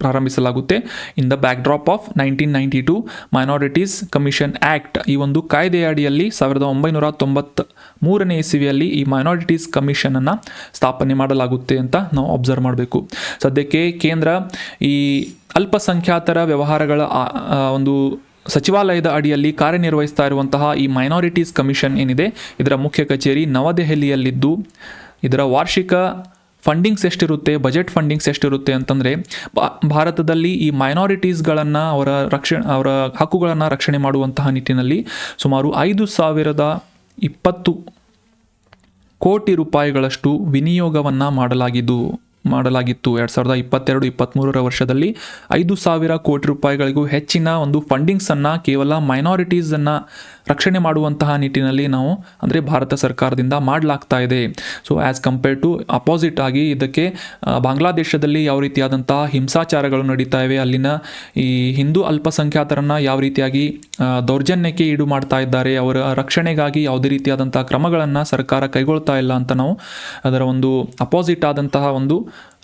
ಪ್ರಾರಂಭಿಸಲಾಗುತ್ತೆ. In the backdrop of 1992 minorities commission act. ಈ ಒಂದು ಕಾಯ್ದೆಯ ಅಡಿಯಲ್ಲಿ 1993 ಇಸವಿಯಲ್ಲಿ ಈ ಮೈನಾರಿಟೀಸ್ ಕಮಿಷನನ್ನು ಸ್ಥಾಪನೆ ಮಾಡಲಾಗುತ್ತೆ ಅಂತ ನಾವು ಅಬ್ಸರ್ವ್ ಮಾಡಬೇಕು. ಸದ್ಯಕ್ಕೆ ಕೇಂದ್ರ ಈ ಅಲ್ಪಸಂಖ್ಯಾತರ ವ್ಯವಹಾರಗಳ ಒಂದು ಸಚಿವಾಲಯದ ಅಡಿಯಲ್ಲಿ ಕಾರ್ಯನಿರ್ವಹಿಸ್ತಾ ಇರುವಂತಹ ಈ ಮೈನಾರಿಟೀಸ್ ಕಮಿಷನ್ ಏನಿದೆ, ಇದರ ಮುಖ್ಯ ಕಚೇರಿ ನವದೆಹಲಿಯಲ್ಲಿದ್ದು ಇದರ ವಾರ್ಷಿಕ ಫಂಡಿಂಗ್ಸ್ ಎಷ್ಟಿರುತ್ತೆ, ಬಜೆಟ್ ಫಂಡಿಂಗ್ಸ್ ಎಷ್ಟಿರುತ್ತೆ ಅಂತಂದರೆ ಭಾರತದಲ್ಲಿ ಈ ಮೈನಾರಿಟೀಸ್ಗಳನ್ನು ಅವರ ಹಕ್ಕುಗಳನ್ನು ರಕ್ಷಣೆ ಮಾಡುವಂತಹ ನಿಟ್ಟಿನಲ್ಲಿ ಸುಮಾರು 5,020 ಕೋಟಿ ರೂಪಾಯಿಗಳಷ್ಟು ವಿನಿಯೋಗವನ್ನು ಮಾಡಲಾಗಿತ್ತು. 2022-23 ವರ್ಷದಲ್ಲಿ 5,000 ಕೋಟಿ ರೂಪಾಯಿಗಳಿಗೂ ಹೆಚ್ಚಿನ ಒಂದು ಫಂಡಿಂಗ್ಸನ್ನು ಕೇವಲ ಮೈನಾರಿಟೀಸನ್ನು ರಕ್ಷಣೆ ಮಾಡುವಂತಹ ನಿಟ್ಟಿನಲ್ಲಿ ನಾವು ಅಂದರೆ ಭಾರತ ಸರ್ಕಾರದಿಂದ ಮಾಡಲಾಗ್ತಾ ಇದೆ. So as compared to opposite ಆಗಿ ಇದಕ್ಕೆ ಬಾಂಗ್ಲಾದೇಶದಲ್ಲಿ ಯಾವ ರೀತಿಯಾದಂತಹ ಹಿಂಸಾಚಾರಗಳು ನಡೀತಾ ಇವೆ, ಅಲ್ಲಿನ ಈ ಹಿಂದೂ ಅಲ್ಪಸಂಖ್ಯಾತರನ್ನು ಯಾವ ರೀತಿಯಾಗಿ ದೌರ್ಜನ್ಯಕ್ಕೆ ಈಡು ಮಾಡ್ತಾ ಇದ್ದಾರೆ, ಅವರ ರಕ್ಷಣೆಗಾಗಿ ಯಾವುದೇ ರೀತಿಯಾದಂಥ ಕ್ರಮಗಳನ್ನು ಸರ್ಕಾರ ಕೈಗೊಳ್ತಾ ಇಲ್ಲ ಅಂತ ನಾವು ಅದರ ಒಂದು ಅಪೋಸಿಟ್ ಆದಂತಹ ಒಂದು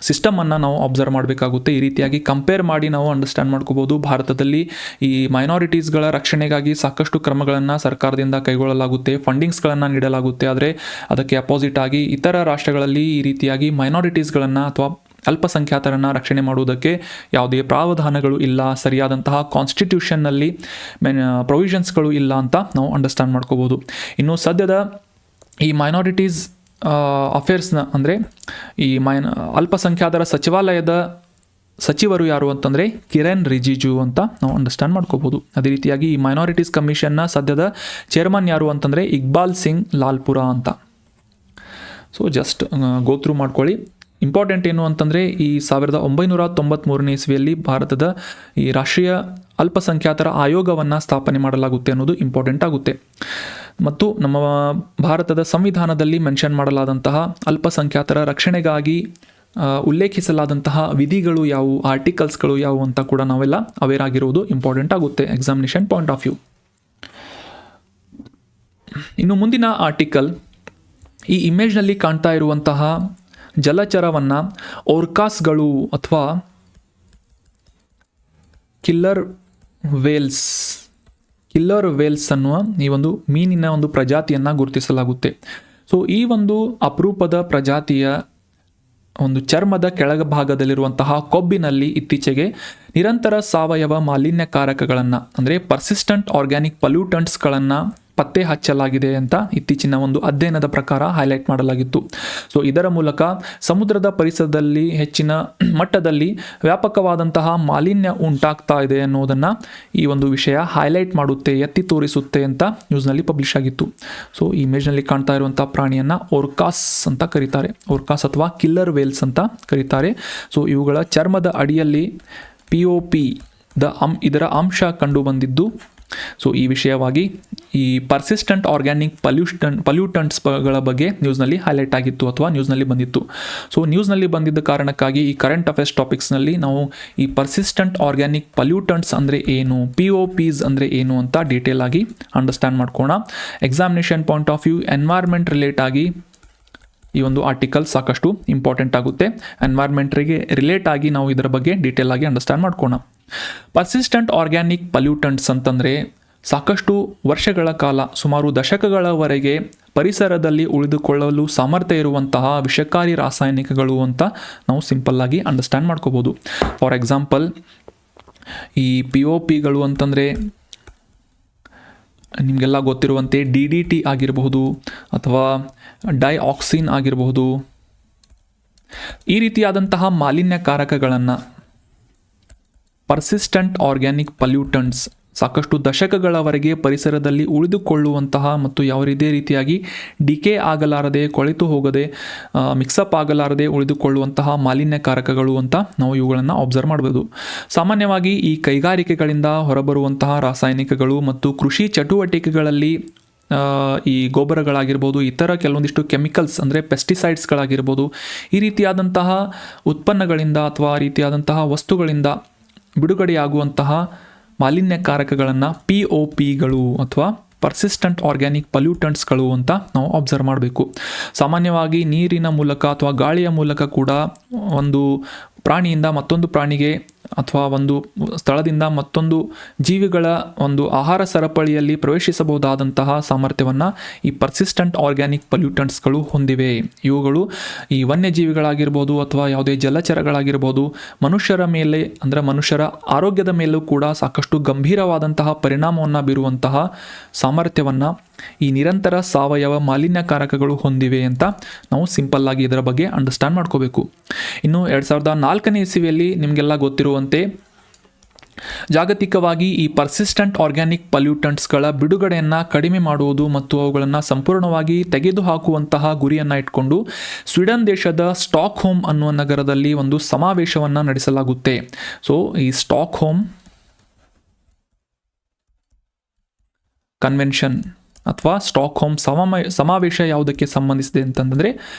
ಸಿಸ್ಟಮನ್ನು ನಾವು ಅಬ್ಸರ್ವ್ ಮಾಡಬೇಕಾಗುತ್ತೆ. ಈ ರೀತಿಯಾಗಿ ಕಂಪೇರ್ ಮಾಡಿ ನಾವು ಅಂಡರ್ಸ್ಟ್ಯಾಂಡ್ ಮಾಡ್ಕೋಬೋದು. ಭಾರತದಲ್ಲಿ ಈ ಮೈನಾರಿಟೀಸ್ಗಳ ರಕ್ಷಣೆಗಾಗಿ ಸಾಕಷ್ಟು ಕ್ರಮಗಳನ್ನು ಸರ್ಕಾರದಿಂದ ಕೈಗೊಳ್ಳಲಾಗುತ್ತೆ, ಫಂಡಿಂಗ್ಸ್ಗಳನ್ನು ನೀಡಲಾಗುತ್ತೆ. ಆದರೆ ಅದಕ್ಕೆ ಅಪೋಸಿಟ್ ಆಗಿ ಇತರ ರಾಷ್ಟ್ರಗಳಲ್ಲಿ ಈ ರೀತಿಯಾಗಿ ಮೈನಾರಿಟೀಸ್ಗಳನ್ನು ಅಥವಾ ಅಲ್ಪಸಂಖ್ಯಾತರನ್ನು ರಕ್ಷಣೆ ಮಾಡುವುದಕ್ಕೆ ಯಾವುದೇ ಪ್ರಾವಧಾನಗಳು ಇಲ್ಲ, ಸರಿಯಾದಂತಹ ಕಾನ್ಸ್ಟಿಟ್ಯೂಷನ್ನಲ್ಲಿ ಪ್ರೊವಿಷನ್ಸ್ಗಳು ಇಲ್ಲ ಅಂತ ನಾವು ಅಂಡರ್ಸ್ಟ್ಯಾಂಡ್ ಮಾಡ್ಕೋಬೋದು. ಇನ್ನು ಸದ್ಯದ ಈ ಮೈನಾರಿಟೀಸ್ ಅಫೇರ್ಸ್ನ ಅಂದರೆ ಈ ಅಲ್ಪಸಂಖ್ಯಾತರ ಸಚಿವಾಲಯದ ಸಚಿವರು ಯಾರು ಅಂತಂದರೆ ಕಿರಣ್ ರಿಜಿಜು ಅಂತ ನಾವು ಅಂಡರ್ಸ್ಟ್ಯಾಂಡ್ ಮಾಡ್ಕೋಬೋದು. ಅದೇ ರೀತಿಯಾಗಿ ಈ ಮೈನಾರಿಟೀಸ್ ಕಮಿಷನ್ನ ಸದ್ಯದ ಚೇರ್ಮನ್ ಯಾರು ಅಂತಂದರೆ ಇಕ್ಬಾಲ್ ಸಿಂಗ್ ಲಾಲ್ಪುರ ಅಂತ. ಸೊ ಜಸ್ಟ್ ಗೋತ್ರೂ ಮಾಡ್ಕೊಳ್ಳಿ. ಇಂಪಾರ್ಟೆಂಟ್ ಏನು ಅಂತಂದರೆ ಈ 1993 ಇಸವಿಯಲ್ಲಿ ಭಾರತದ ಈ ರಾಷ್ಟ್ರೀಯ ಅಲ್ಪಸಂಖ್ಯಾತರ ಆಯೋಗವನ್ನು ಸ್ಥಾಪನೆ ಮಾಡಲಾಗುತ್ತೆ ಅನ್ನೋದು ಇಂಪಾರ್ಟೆಂಟ್ ಆಗುತ್ತೆ. ಮತ್ತು ನಮ್ಮ ಭಾರತದ ಸಂವಿಧಾನದಲ್ಲಿ ಮೆನ್ಷನ್ ಮಾಡಲಾದಂತಹ ಅಲ್ಪಸಂಖ್ಯಾತರ ರಕ್ಷಣೆಗಾಗಿ ಉಲ್ಲೇಖಿಸಲಾದಂತಹ ವಿಧಿಗಳು ಯಾವುವು, ಆರ್ಟಿಕಲ್ಸ್ಗಳು ಯಾವುವು ಅಂತ ಕೂಡ ನಾವೆಲ್ಲ ಅವೇರ್ ಆಗಿರುವುದು ಇಂಪಾರ್ಟೆಂಟ್ ಆಗುತ್ತೆ ಎಕ್ಸಾಮಿನೇಷನ್ ಪಾಯಿಂಟ್ ಆಫ್ ವ್ಯೂ. ಇನ್ನು ಮುಂದಿನ ಆರ್ಟಿಕಲ್, ಈ ಇಮೇಜ್ನಲ್ಲಿ ಕಾಣ್ತಾ ಇರುವಂತಹ ಜಲಚರವನ್ನು ಓರ್ಕಾಸ್ಗಳು ಅಥವಾ ಕಿಲ್ಲರ್ ವೇಲ್ಸ್ ಕಿಲ್ಲರ್ ವೇಲ್ಸ್ ಅನ್ನುವ ಈ ಒಂದು ಮೀನಿನ ಒಂದು ಪ್ರಜಾತಿಯನ್ನು ಗುರುತಿಸಲಾಗುತ್ತೆ. ಸೊ ಈ ಒಂದು ಅಪರೂಪದ ಪ್ರಜಾತಿಯ ಒಂದು ಚರ್ಮದ ಕೆಳಭಾಗದಲ್ಲಿರುವಂತಹ ಕೊಬ್ಬಿನಲ್ಲಿ ಇತ್ತೀಚೆಗೆ ನಿರಂತರ ಸಾವಯವ ಮಾಲಿನ್ಯಕಾರಕಗಳನ್ನು ಅಂದರೆ ಪರ್ಸಿಸ್ಟೆಂಟ್ ಆರ್ಗ್ಯಾನಿಕ್ ಪಲ್ಯೂಟೆಂಟ್ಸ್ಗಳನ್ನು ಪತ್ತೆ ಹಚ್ಚಲಾಗಿದೆ ಅಂತ ಇತ್ತೀಚಿನ ಒಂದು ಅಧ್ಯಯನದ ಪ್ರಕಾರ ಹೈಲೈಟ್ ಮಾಡಲಾಗಿತ್ತು. ಸೊ ಇದರ ಮೂಲಕ ಸಮುದ್ರದ ಪರಿಸರದಲ್ಲಿ ಹೆಚ್ಚಿನ ಮಟ್ಟದಲ್ಲಿ ವ್ಯಾಪಕವಾದಂತಹ ಮಾಲಿನ್ಯ ಉಂಟಾಗ್ತಾ ಇದೆ ಅನ್ನೋದನ್ನು ಈ ಒಂದು ವಿಷಯ ಹೈಲೈಟ್ ಮಾಡುತ್ತೆ, ಎತ್ತಿ ತೋರಿಸುತ್ತೆ ಅಂತ ನ್ಯೂಸ್ನಲ್ಲಿ ಪಬ್ಲಿಷ್ ಆಗಿತ್ತು. ಸೊ ಈ ಇಮೇಜ್ನಲ್ಲಿ ಕಾಣ್ತಾ ಇರುವಂಥ ಪ್ರಾಣಿಯನ್ನು ಓರ್ಕಾಸ್ ಅಂತ ಕರೀತಾರೆ, ಓರ್ಕಾಸ್ ಅಥವಾ ಕಿಲ್ಲರ್ ವೇಲ್ಸ್ ಅಂತ ಕರೀತಾರೆ. ಸೊ ಇವುಗಳ ಚರ್ಮದ ಅಡಿಯಲ್ಲಿ POP ಇದರ ಅಂಶ ಕಂಡು ಬಂದಿದ್ದು. ಸೊ ಈ ವಿಷಯವಾಗಿ ಈ ಪರ್ಸಿಸ್ಟೆಂಟ್ ಆರ್ಗ್ಯಾನಿಕ್ ಪಲ್ಯೂಟೆಂಟ್ಸ್ಗಳ ಬಗ್ಗೆ ನ್ಯೂಸ್ನಲ್ಲಿ ಹೈಲೈಟ್ ಆಗಿತ್ತು ಅಥವಾ ನ್ಯೂಸ್ನಲ್ಲಿ ಬಂದಿತ್ತು. ಸೊ ನ್ಯೂಸ್ನಲ್ಲಿ ಬಂದಿದ್ದ ಕಾರಣಕ್ಕಾಗಿ ಈ ಕರೆಂಟ್ ಅಫೇರ್ಸ್ ಟಾಪಿಕ್ಸ್ನಲ್ಲಿ ನಾವು ಈ ಪರ್ಸಿಸ್ಟೆಂಟ್ ಆರ್ಗ್ಯಾನಿಕ್ ಪಲ್ಯೂಟೆಂಟ್ಸ್ ಅಂದರೆ ಏನು, POPs ಅಂದರೆ ಏನು ಅಂತ ಡೀಟೇಲ್ ಆಗಿ ಅಂಡರ್ಸ್ಟ್ಯಾಂಡ್ ಮಾಡ್ಕೋಣ. Examination point of view environment relate ಆಗಿ ಈ ಒಂದು ಆರ್ಟಿಕಲ್ ಸಾಕಷ್ಟು ಇಂಪಾರ್ಟೆಂಟ್ ಆಗುತ್ತೆ. ಎನ್ವೈರ್ಮೆಂಟ್ರಿಗೆ ರಿಲೇಟ್ ಆಗಿ ನಾವು ಇದರ ಬಗ್ಗೆ ಡೀಟೇಲ್ ಆಗಿ ಅಂಡರ್ಸ್ಟ್ಯಾಂಡ್ ಮಾಡ್ಕೋಣ. ಪರ್ಸಿಸ್ಟೆಂಟ್ ಆರ್ಗ್ಯಾನಿಕ್ ಪಲ್ಯೂಟೆಂಟ್ಸ್ ಅಂತಂದರೆ ಸಾಕಷ್ಟು ವರ್ಷಗಳ ಕಾಲ, ಸುಮಾರು ದಶಕಗಳವರೆಗೆ ಪರಿಸರದಲ್ಲಿ ಉಳಿದುಕೊಳ್ಳಲು ಸಾಮರ್ಥ್ಯ ಇರುವಂತಹ ವಿಷಕಾರಿ ರಾಸಾಯನಿಕಗಳು ಅಂತ ನಾವು ಸಿಂಪಲ್ಲಾಗಿ ಅಂಡರ್ಸ್ಟ್ಯಾಂಡ್ ಮಾಡ್ಕೋಬೋದು. ಫಾರ್ ಎಕ್ಸಾಂಪಲ್ ಈ POPಗಳು ಅಂತಂದರೆ ನಿಮಗೆಲ್ಲ ಗೊತ್ತಿರುವಂತೆ DDT ಆಗಿರಬಹುದು ಅಥವಾ ಡೈಆಕ್ಸಿನ್ ಆಗಿರಬಹುದು. ಈ ರೀತಿಯಾದಂತಹ ಮಾಲಿನ್ಯಕಾರಕಗಳನ್ನು ಪರ್ಸಿಸ್ಟೆಂಟ್ ಆರ್ಗ್ಯಾನಿಕ್ ಪಲ್ಯೂಟೆಂಟ್ಸ್ ಸಾಕಷ್ಟು ದಶಕಗಳವರೆಗೆ ಪರಿಸರದಲ್ಲಿ ಉಳಿದುಕೊಳ್ಳುವಂತಹ ಮತ್ತು ಯಾವುದೇ ರೀತಿಯಾಗಿ ಡಿಕೆ ಆಗಲಾರದೆ, ಕೊಳೆತು ಹೋಗದೆ, ಮಿಕ್ಸಪ್ ಆಗಲಾರದೆ ಉಳಿದುಕೊಳ್ಳುವಂತಹ ಮಾಲಿನ್ಯಕಾರಕಗಳು ಅಂತ ನಾವು ಇವುಗಳನ್ನು ಅಬ್ಸರ್ವ್ ಮಾಡ್ಬೋದು. ಸಾಮಾನ್ಯವಾಗಿ ಈ ಕೈಗಾರಿಕೆಗಳಿಂದ ಹೊರಬರುವಂತಹ ರಾಸಾಯನಿಕಗಳು ಮತ್ತು ಕೃಷಿ ಚಟುವಟಿಕೆಗಳಲ್ಲಿ ಈ ಗೊಬ್ಬರಗಳಾಗಿರ್ಬೋದು, ಇತರ ಕೆಲವೊಂದಿಷ್ಟು ಕೆಮಿಕಲ್ಸ್ ಅಂದರೆ ಪೆಸ್ಟಿಸೈಡ್ಸ್ಗಳಾಗಿರ್ಬೋದು, ಈ ರೀತಿಯಾದಂತಹ ಉತ್ಪನ್ನಗಳಿಂದ ಅಥವಾ ರೀತಿಯಾದಂತಹ ವಸ್ತುಗಳಿಂದ ಬಿಡುಗಡೆಯಾಗುವಂತಹ ಮಾಲಿನ್ಯಕಾರಕಗಳನ್ನು POPಗಳು ಅಥವಾ ಪರ್ಸಿಸ್ಟೆಂಟ್ ಆರ್ಗ್ಯಾನಿಕ್ ಪಲ್ಯೂಟೆಂಟ್ಸ್ಗಳು ಅಂತ ನಾವು ಅಬ್ಸರ್ವ್ ಮಾಡಬೇಕು. ಸಾಮಾನ್ಯವಾಗಿ ನೀರಿನ ಮೂಲಕ ಅಥವಾ ಗಾಳಿಯ ಮೂಲಕ ಕೂಡ ಒಂದು ಪ್ರಾಣಿಯಿಂದ ಮತ್ತೊಂದು ಪ್ರಾಣಿಗೆ ಅಥವಾ ಒಂದು ಸ್ಥಳದಿಂದ ಮತ್ತೊಂದು ಜೀವಿಗಳ ಒಂದು ಆಹಾರ ಸರಪಳಿಯಲ್ಲಿ ಪ್ರವೇಶಿಸಬಹುದಾದಂತಹ ಸಾಮರ್ಥ್ಯವನ್ನು ಈ ಪರ್ಸಿಸ್ಟೆಂಟ್ ಆರ್ಗ್ಯಾನಿಕ್ ಪಲ್ಯೂಟೆಂಟ್ಸ್ಗಳು ಹೊಂದಿವೆ. ಇವುಗಳು ಈ ವನ್ಯಜೀವಿಗಳಾಗಿರ್ಬೋದು ಅಥವಾ ಯಾವುದೇ ಜಲಚರಗಳಾಗಿರ್ಬೋದು, ಮನುಷ್ಯರ ಮೇಲೆ ಅಂದರೆ ಮನುಷ್ಯರ ಆರೋಗ್ಯದ ಮೇಲೂ ಕೂಡ ಸಾಕಷ್ಟು ಗಂಭೀರವಾದಂತಹ ಪರಿಣಾಮವನ್ನು ಬೀರುವಂತಹ ಸಾಮರ್ಥ್ಯವನ್ನು ಈ ನಿರಂತರ ಸಾವಯವ ಮಾಲಿನ್ಯಕಾರಕಗಳು ಹೊಂದಿವೆ ಅಂತ ನಾವು ಸಿಂಪಲ್ಲಾಗಿ ಇದರ ಬಗ್ಗೆ ಅಂಡರ್ಸ್ಟ್ಯಾಂಡ್ ಮಾಡ್ಕೋಬೇಕು. ಇನ್ನು 2004ನೇ ಇಸವಿಯಲ್ಲಿ ನಿಮಗೆಲ್ಲ ಗೊತ್ತಿರುವಂತೆ ಜಾಗತಿಕವಾಗಿ ಈ ಪರ್ಸಿಸ್ಟೆಂಟ್ ಆರ್ಗ್ಯಾನಿಕ್ ಪಲ್ಯೂಟೆಂಟ್ಸ್ಗಳ ಬಿಡುಗಡೆಯನ್ನು ಕಡಿಮೆ ಮಾಡುವುದು ಮತ್ತು ಅವುಗಳನ್ನು ಸಂಪೂರ್ಣವಾಗಿ ತೆಗೆದುಹಾಕುವಂತಹ ಗುರಿಯನ್ನು ಇಟ್ಕೊಂಡು ಸ್ವೀಡನ್ ದೇಶದ ಸ್ಟಾಕ್ಹೋಮ್ ಅನ್ನುವ ನಗರದಲ್ಲಿ ಒಂದು ಸಮಾವೇಶವನ್ನು ನಡೆಸಲಾಗುತ್ತೆ. ಸೊ ಈ ಸ್ಟಾಕ್ಹೋಮ್ ಕನ್ವೆನ್ಷನ್ ಅಥವಾ ಸ್ಟಾಕ್ಹೋಮ್ ಸಮಾವೇಶ ಯಾವುದಕ್ಕೆ ಸಂಬಂಧಿಸಿದೆ ಅಂತಂದರೆ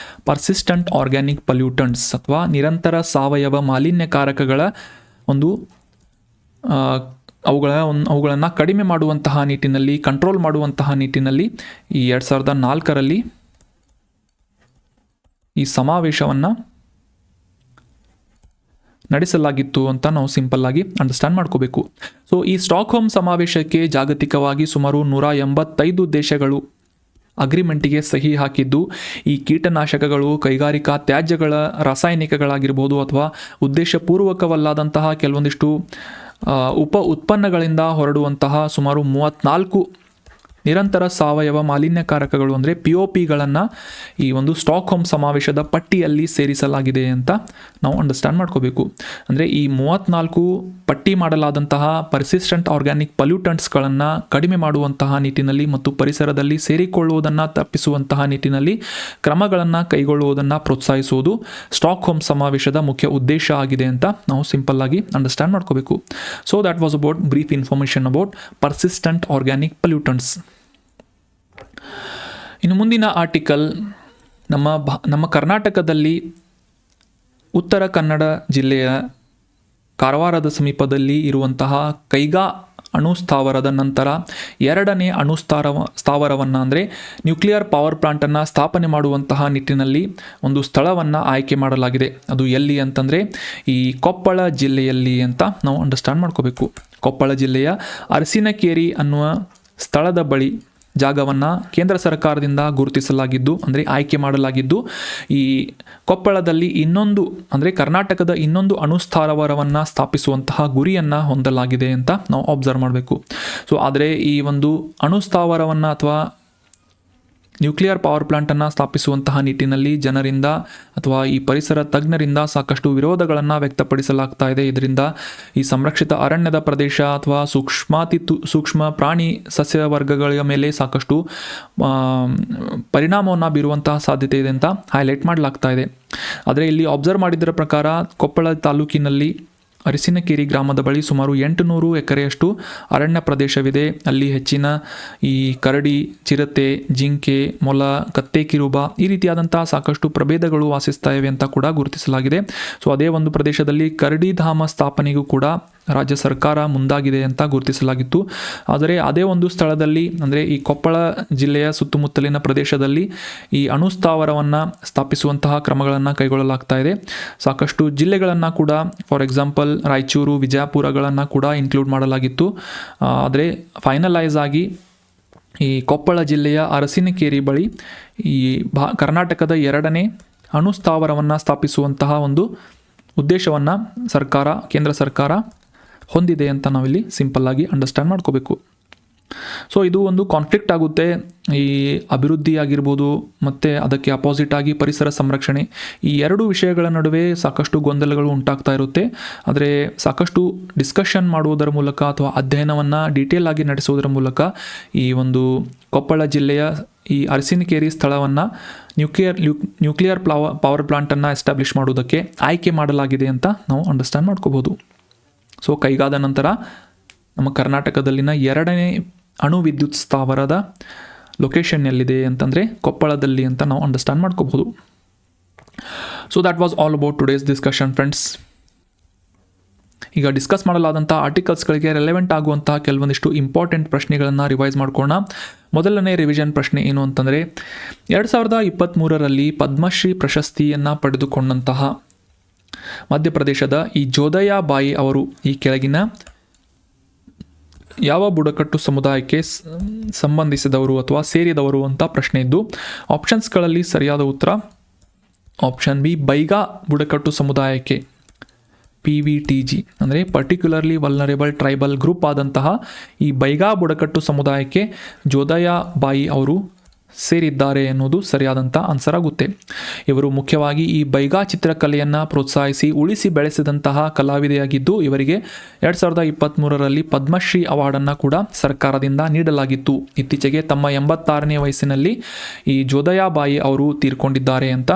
ಪರ್ಸಿಸ್ಟೆಂಟ್ ಆರ್ಗ್ಯಾನಿಕ್ ಪಲ್ಯೂಟೆಂಟ್ಸ್ ಅಥವಾ ನಿರಂತರ ಸಾವಯವ ಮಾಲಿನ್ಯಕಾರಕಗಳ ಒಂದು ಅವುಗಳನ್ನು ಕಡಿಮೆ ಮಾಡುವಂತಹ ನಿಟ್ಟಿನಲ್ಲಿ, ಕಂಟ್ರೋಲ್ ಮಾಡುವಂತಹ ನಿಟ್ಟಿನಲ್ಲಿ ಈ 2004ರಲ್ಲಿ ಈ ಸಮಾವೇಶವನ್ನು ನಡೆಸಲಾಗಿತ್ತು ಅಂತ ನಾವು ಸಿಂಪಲ್ಲಾಗಿ ಅಂಡರ್ಸ್ಟ್ಯಾಂಡ್ ಮಾಡ್ಕೋಬೇಕು. ಸೊ ಈ ಸ್ಟಾಕ್ಹೋಮ್ ಸಮಾವೇಶಕ್ಕೆ ಜಾಗತಿಕವಾಗಿ ಸುಮಾರು 185 ದೇಶಗಳು ಅಗ್ರಿಮೆಂಟಿಗೆ ಸಹಿ ಹಾಕಿದ್ದು ಈ ಕೀಟನಾಶಕಗಳು, ಕೈಗಾರಿಕಾ ತ್ಯಾಜ್ಯಗಳ ರಾಸಾಯನಿಕಗಳಾಗಿರ್ಬೋದು ಅಥವಾ ಉದ್ದೇಶಪೂರ್ವಕವಲ್ಲಾದಂತಹ ಕೆಲವೊಂದಿಷ್ಟು ಉತ್ಪನ್ನಗಳಿಂದ ಹೊರಡುವಂತಹ ಸುಮಾರು 34 ನಿರಂತರ ಸಾವಯವ ಮಾಲಿನ್ಯಕಾರಕಗಳು ಅಂದರೆ POPಗಳನ್ನು ಈ ಒಂದು ಸ್ಟಾಕ್ಹೋಮ್ ಸಮಾವೇಶದ ಪಟ್ಟಿಯಲ್ಲಿ ಸೇರಿಸಲಾಗಿದೆ ಅಂತ ನಾವು ಅಂಡರ್ಸ್ಟ್ಯಾಂಡ್ ಮಾಡ್ಕೋಬೇಕು. ಅಂದರೆ ಈ 34 ಪಟ್ಟಿ ಮಾಡಲಾದಂತಹ ಪರ್ಸಿಸ್ಟೆಂಟ್ ಆರ್ಗ್ಯಾನಿಕ್ ಪಲ್ಯೂಟೆಂಟ್ಸ್ಗಳನ್ನು ಕಡಿಮೆ ಮಾಡುವಂತಹ ನಿಟ್ಟಿನಲ್ಲಿ ಮತ್ತು ಪರಿಸರದಲ್ಲಿ ಸೇರಿಕೊಳ್ಳುವುದನ್ನು ತಪ್ಪಿಸುವಂತಹ ನಿಟ್ಟಿನಲ್ಲಿ ಕ್ರಮಗಳನ್ನು ಕೈಗೊಳ್ಳುವುದನ್ನು ಪ್ರೋತ್ಸಾಹಿಸುವುದು ಸ್ಟಾಕ್ಹೋಮ್ ಸಮಾವೇಶದ ಮುಖ್ಯ ಉದ್ದೇಶ ಆಗಿದೆ ಅಂತ ನಾವು ಸಿಂಪಲ್ಲಾಗಿ ಅಂಡರ್ಸ್ಟ್ಯಾಂಡ್ ಮಾಡ್ಕೋಬೇಕು. So that was about brief information about persistent organic pollutants. ಇನ್ನು ಮುಂದಿನ ಆರ್ಟಿಕಲ್ ನಮ್ಮ ಕರ್ನಾಟಕದಲ್ಲಿ ಉತ್ತರ ಕನ್ನಡ ಜಿಲ್ಲೆಯ ಕಾರವಾರದ ಸಮೀಪದಲ್ಲಿ ಇರುವಂತಹ ಕೈಗಾ ಅಣುಸ್ಥಾವರದ ನಂತರ 2ನೇ ಸ್ಥಾವರವನ್ನು ಅಂದರೆ ನ್ಯೂಕ್ಲಿಯರ್ ಪವರ್ ಪ್ಲಾಂಟನ್ನು ಸ್ಥಾಪನೆ ಮಾಡುವಂತಹ ನಿಟ್ಟಿನಲ್ಲಿ ಒಂದು ಸ್ಥಳವನ್ನು ಆಯ್ಕೆ ಮಾಡಲಾಗಿದೆ. ಅದು ಎಲ್ಲಿ ಅಂತಂದರೆ ಈ ಕೊಪ್ಪಳ ಜಿಲ್ಲೆಯಲ್ಲಿ ಅಂತ ನಾವು ಅಂಡರ್ಸ್ಟ್ಯಾಂಡ್ ಮಾಡ್ಕೋಬೇಕು. ಕೊಪ್ಪಳ ಜಿಲ್ಲೆಯ ಅರಸಿನಕೇರಿ ಅನ್ನುವ ಸ್ಥಳದ ಬಳಿ ಜಾಗವನ್ನು ಕೇಂದ್ರ ಸರ್ಕಾರದಿಂದ ಗುರುತಿಸಲಾಗಿದ್ದು ಅಂದರೆ ಆಯ್ಕೆ ಮಾಡಲಾಗಿದ್ದು ಈ ಕೊಪ್ಪಳದಲ್ಲಿ ಇನ್ನೊಂದು ಅಂದರೆ ಕರ್ನಾಟಕದ ಇನ್ನೊಂದು ಅಣುಸ್ಥಾವರವನ್ನು ಸ್ಥಾಪಿಸುವಂತಹ ಗುರಿಯನ್ನು ಹೊಂದಲಾಗಿದೆ ಅಂತ ನಾವು ಅಬ್ಸರ್ವ್ ಮಾಡಬೇಕು. ಸೊ ಆದರೆ ಈ ಒಂದು ಅಣುಸ್ಥಾವರವನ್ನು ಅಥವಾ ನ್ಯೂಕ್ಲಿಯರ್ ಪವರ್ ಪ್ಲಾಂಟನ್ನು ಸ್ಥಾಪಿಸುವಂತಹ ನಿಟ್ಟಿನಲ್ಲಿ ಜನರಿಂದ ಅಥವಾ ಈ ಪರಿಸರ ತಜ್ಞರಿಂದ ಸಾಕಷ್ಟು ವಿರೋಧಗಳನ್ನು ವ್ಯಕ್ತಪಡಿಸಲಾಗ್ತಾ ಇದೆ. ಇದರಿಂದ ಈ ಸಂರಕ್ಷಿತ ಅರಣ್ಯದ ಪ್ರದೇಶ ಅಥವಾ ಸೂಕ್ಷ್ಮ ಪ್ರಾಣಿ ಸಸ್ಯ ವರ್ಗಗಳ ಮೇಲೆ ಸಾಕಷ್ಟು ಪರಿಣಾಮವನ್ನು ಬೀರುವಂತಹ ಸಾಧ್ಯತೆ ಇದೆ ಅಂತ ಹೈಲೈಟ್ ಮಾಡಲಾಗ್ತಾ ಇದೆ. ಆದರೆ ಇಲ್ಲಿ ಅಬ್ಸರ್ವ್ ಮಾಡಿದ್ದರ ಪ್ರಕಾರ ಕೊಪ್ಪಳ ತಾಲೂಕಿನಲ್ಲಿ ಅರಸಿನಕೇರಿ ಗ್ರಾಮದ ಬಳಿ ಸುಮಾರು 800 ಎಕರೆಯಷ್ಟು ಅರಣ್ಯ ಪ್ರದೇಶವಿದೆ. ಅಲ್ಲಿ ಹೆಚ್ಚಿನ ಈ ಕರಡಿ, ಚಿರತೆ, ಜಿಂಕೆ, ಮೊಲ, ಕತ್ತೆ ಕಿರುಬ ಈ ರೀತಿಯಾದಂತಹ ಸಾಕಷ್ಟು ಪ್ರಭೇದಗಳು ವಾಸಿಸ್ತಾ ಇವೆ ಅಂತ ಕೂಡ ಗುರುತಿಸಲಾಗಿದೆ. ಸೊ ಅದೇ ಒಂದು ಪ್ರದೇಶದಲ್ಲಿ ಕರಡಿ ಧಾಮ ಸ್ಥಾಪನೆಗೂ ಕೂಡ ರಾಜ್ಯ ಸರ್ಕಾರ ಮುಂದಾಗಿದೆ ಅಂತ ಗುರುತಿಸಲಾಗಿತ್ತು. ಆದರೆ ಅದೇ ಒಂದು ಸ್ಥಳದಲ್ಲಿ ಅಂದರೆ ಈ ಕೊಪ್ಪಳ ಜಿಲ್ಲೆಯ ಸುತ್ತಮುತ್ತಲಿನ ಪ್ರದೇಶದಲ್ಲಿ ಈ ಅಣುಸ್ಥಾವರವನ್ನು ಸ್ಥಾಪಿಸುವಂತಹ ಕ್ರಮಗಳನ್ನು ಕೈಗೊಳ್ಳಲಾಗ್ತಾ ಇದೆ. ಸಾಕಷ್ಟು ಜಿಲ್ಲೆಗಳನ್ನು ಕೂಡ ಫಾರ್ ಎಕ್ಸಾಂಪಲ್ ರಾಯಚೂರು, ವಿಜಯಪುರಗಳನ್ನು ಕೂಡ ಇನ್ಕ್ಲೂಡ್ ಮಾಡಲಾಗಿತ್ತು. ಆದರೆ ಫೈನಲೈಸ್ ಆಗಿ ಈ ಕೊಪ್ಪಳ ಜಿಲ್ಲೆಯ ಅರಸಿನಕೇರಿ ಬಳಿ ಈ ಕರ್ನಾಟಕದ 2ನೇ ಅಣುಸ್ಥಾವರವನ್ನು ಸ್ಥಾಪಿಸುವಂತಹ ಒಂದು ಉದ್ದೇಶವನ್ನು ಕೇಂದ್ರ ಸರ್ಕಾರ ಹೊಂದಿದೆ ಅಂತ ನಾವಿಲ್ಲಿ ಸಿಂಪಲ್ ಆಗಿ ಅಂಡರ್ಸ್ಟ್ಯಾಂಡ್ ಮಾಡ್ಕೋಬೇಕು. ಸೊ ಇದು ಒಂದು ಕಾನ್ಫ್ಲಿಕ್ಟ್ ಆಗುತ್ತೆ. ಈ ಅಭಿವೃದ್ಧಿ ಆಗಿರ್ಬೋದು ಮತ್ತು ಅದಕ್ಕೆ ಅಪೋಸಿಟ್ ಆಗಿ ಪರಿಸರ ಸಂರಕ್ಷಣೆ, ಈ ಎರಡು ವಿಷಯಗಳ ನಡುವೆ ಸಾಕಷ್ಟು ಗೊಂದಲಗಳು ಉಂಟಾಗ್ತಾ ಇರುತ್ತೆ. ಆದರೆ ಸಾಕಷ್ಟು ಡಿಸ್ಕಷನ್ ಮಾಡುವುದರ ಮೂಲಕ ಅಥವಾ ಅಧ್ಯಯನವನ್ನು ಡೀಟೇಲ್ ಆಗಿ ನಡೆಸುವುದರ ಮೂಲಕ ಈ ಒಂದು ಕೊಪ್ಪಳ ಜಿಲ್ಲೆಯ ಈ ಅರಸಿನಕೇರಿ ಸ್ಥಳವನ್ನು ನ್ಯೂಕ್ಲಿಯರ್ ಪವರ್ ಪ್ಲಾಂಟನ್ನು ಎಸ್ಟಾಬ್ಲಿಷ್ ಮಾಡುವುದಕ್ಕೆ ಆಯ್ಕೆ ಮಾಡಲಾಗಿದೆ ಅಂತ ನಾವು ಅಂಡರ್ಸ್ಟ್ಯಾಂಡ್ ಮಾಡ್ಕೋಬೋದು. ಸೊ ಕೈಗಾದ ನಂತರ ನಮ್ಮ ಕರ್ನಾಟಕದಲ್ಲಿನ 2ನೇ ಅಣು ವಿದ್ಯುತ್ ಸ್ಥಾವರದ ಲೊಕೇಶನ್ ಎಲ್ಲಿದೆ ಅಂತಂದರೆ ಕೊಪ್ಪಳದಲ್ಲಿ ಅಂತ ನಾವು ಅಂಡರ್ಸ್ಟ್ಯಾಂಡ್ ಮಾಡ್ಕೋಬಹುದು. So that was all about today's discussion friends. ಈಗ ಡಿಸ್ಕಸ್ ಮಾಡಲಾದಂಥ ಆರ್ಟಿಕಲ್ಸ್ಗಳಿಗೆ ರೆಲೆವೆಂಟ್ ಆಗುವಂತಹ ಕೆಲವೊಂದಿಷ್ಟು ಇಂಪಾರ್ಟೆಂಟ್ ಪ್ರಶ್ನೆಗಳನ್ನು ರಿವೈಸ್ ಮಾಡ್ಕೋಣ. ಮೊದಲನೇ ರಿವಿಷನ್ ಪ್ರಶ್ನೆ ಏನು ಅಂತಂದರೆ 2023ರಲ್ಲಿ ಪದ್ಮಶ್ರೀ ಪ್ರಶಸ್ತಿಯನ್ನು ಪಡೆದುಕೊಂಡಂತಹ ಮಧ್ಯಪ್ರದೇಶದ ಈ ಜೋದಯಾ ಬಾಯಿ ಅವರು ಈ ಕೆಳಗಿನ ಯಾವ ಬುಡಕಟ್ಟು ಸಮುದಾಯಕ್ಕೆ ಸಂಬಂಧಿಸಿದವರು ಅಥವಾ ಸೇರಿದವರು ಅಂತ ಪ್ರಶ್ನೆ ಇದ್ದು, ಆಪ್ಷನ್ಸ್ಗಳಲ್ಲಿ ಸರಿಯಾದ ಉತ್ತರ ಆಪ್ಷನ್ ಬಿ ಬೈಗಾ ಬುಡಕಟ್ಟು ಸಮುದಾಯಕ್ಕೆ PVTG ಅಂದರೆ ಪರ್ಟಿಕ್ಯುಲರ್ಲಿ ವಲ್ನರೇಬಲ್ ಟ್ರೈಬಲ್ ಗ್ರೂಪ್ ಆದಂತಹ ಈ ಬೈಗಾ ಬುಡಕಟ್ಟು ಸಮುದಾಯಕ್ಕೆ ಜೋದಯಾ ಬಾಯಿ ಅವರು ಸೇರಿದ್ದಾರೆ ಎನ್ನುವುದು ಸರಿಯಾದಂಥ ಆನ್ಸರ್ ಆಗುತ್ತೆ. ಇವರು ಮುಖ್ಯವಾಗಿ ಈ ಬೈಗಾ ಚಿತ್ರಕಲೆಯನ್ನು ಪ್ರೋತ್ಸಾಹಿಸಿ ಉಳಿಸಿ ಬೆಳೆಸಿದಂತಹ ಕಲಾವಿದೆಯಾಗಿದ್ದು, ಇವರಿಗೆ 2023ರಲ್ಲಿ ಪದ್ಮಶ್ರೀ ಅವಾರ್ಡನ್ನು ಕೂಡ ಸರ್ಕಾರದಿಂದ ನೀಡಲಾಗಿತ್ತು. ಇತ್ತೀಚೆಗೆ ತಮ್ಮ 86ನೇ ವಯಸ್ಸಿನಲ್ಲಿ ಈ ಜೋದಯಾ ಬಾಯಿ ಅವರು ತೀರ್ಕೊಂಡಿದ್ದಾರೆ ಅಂತ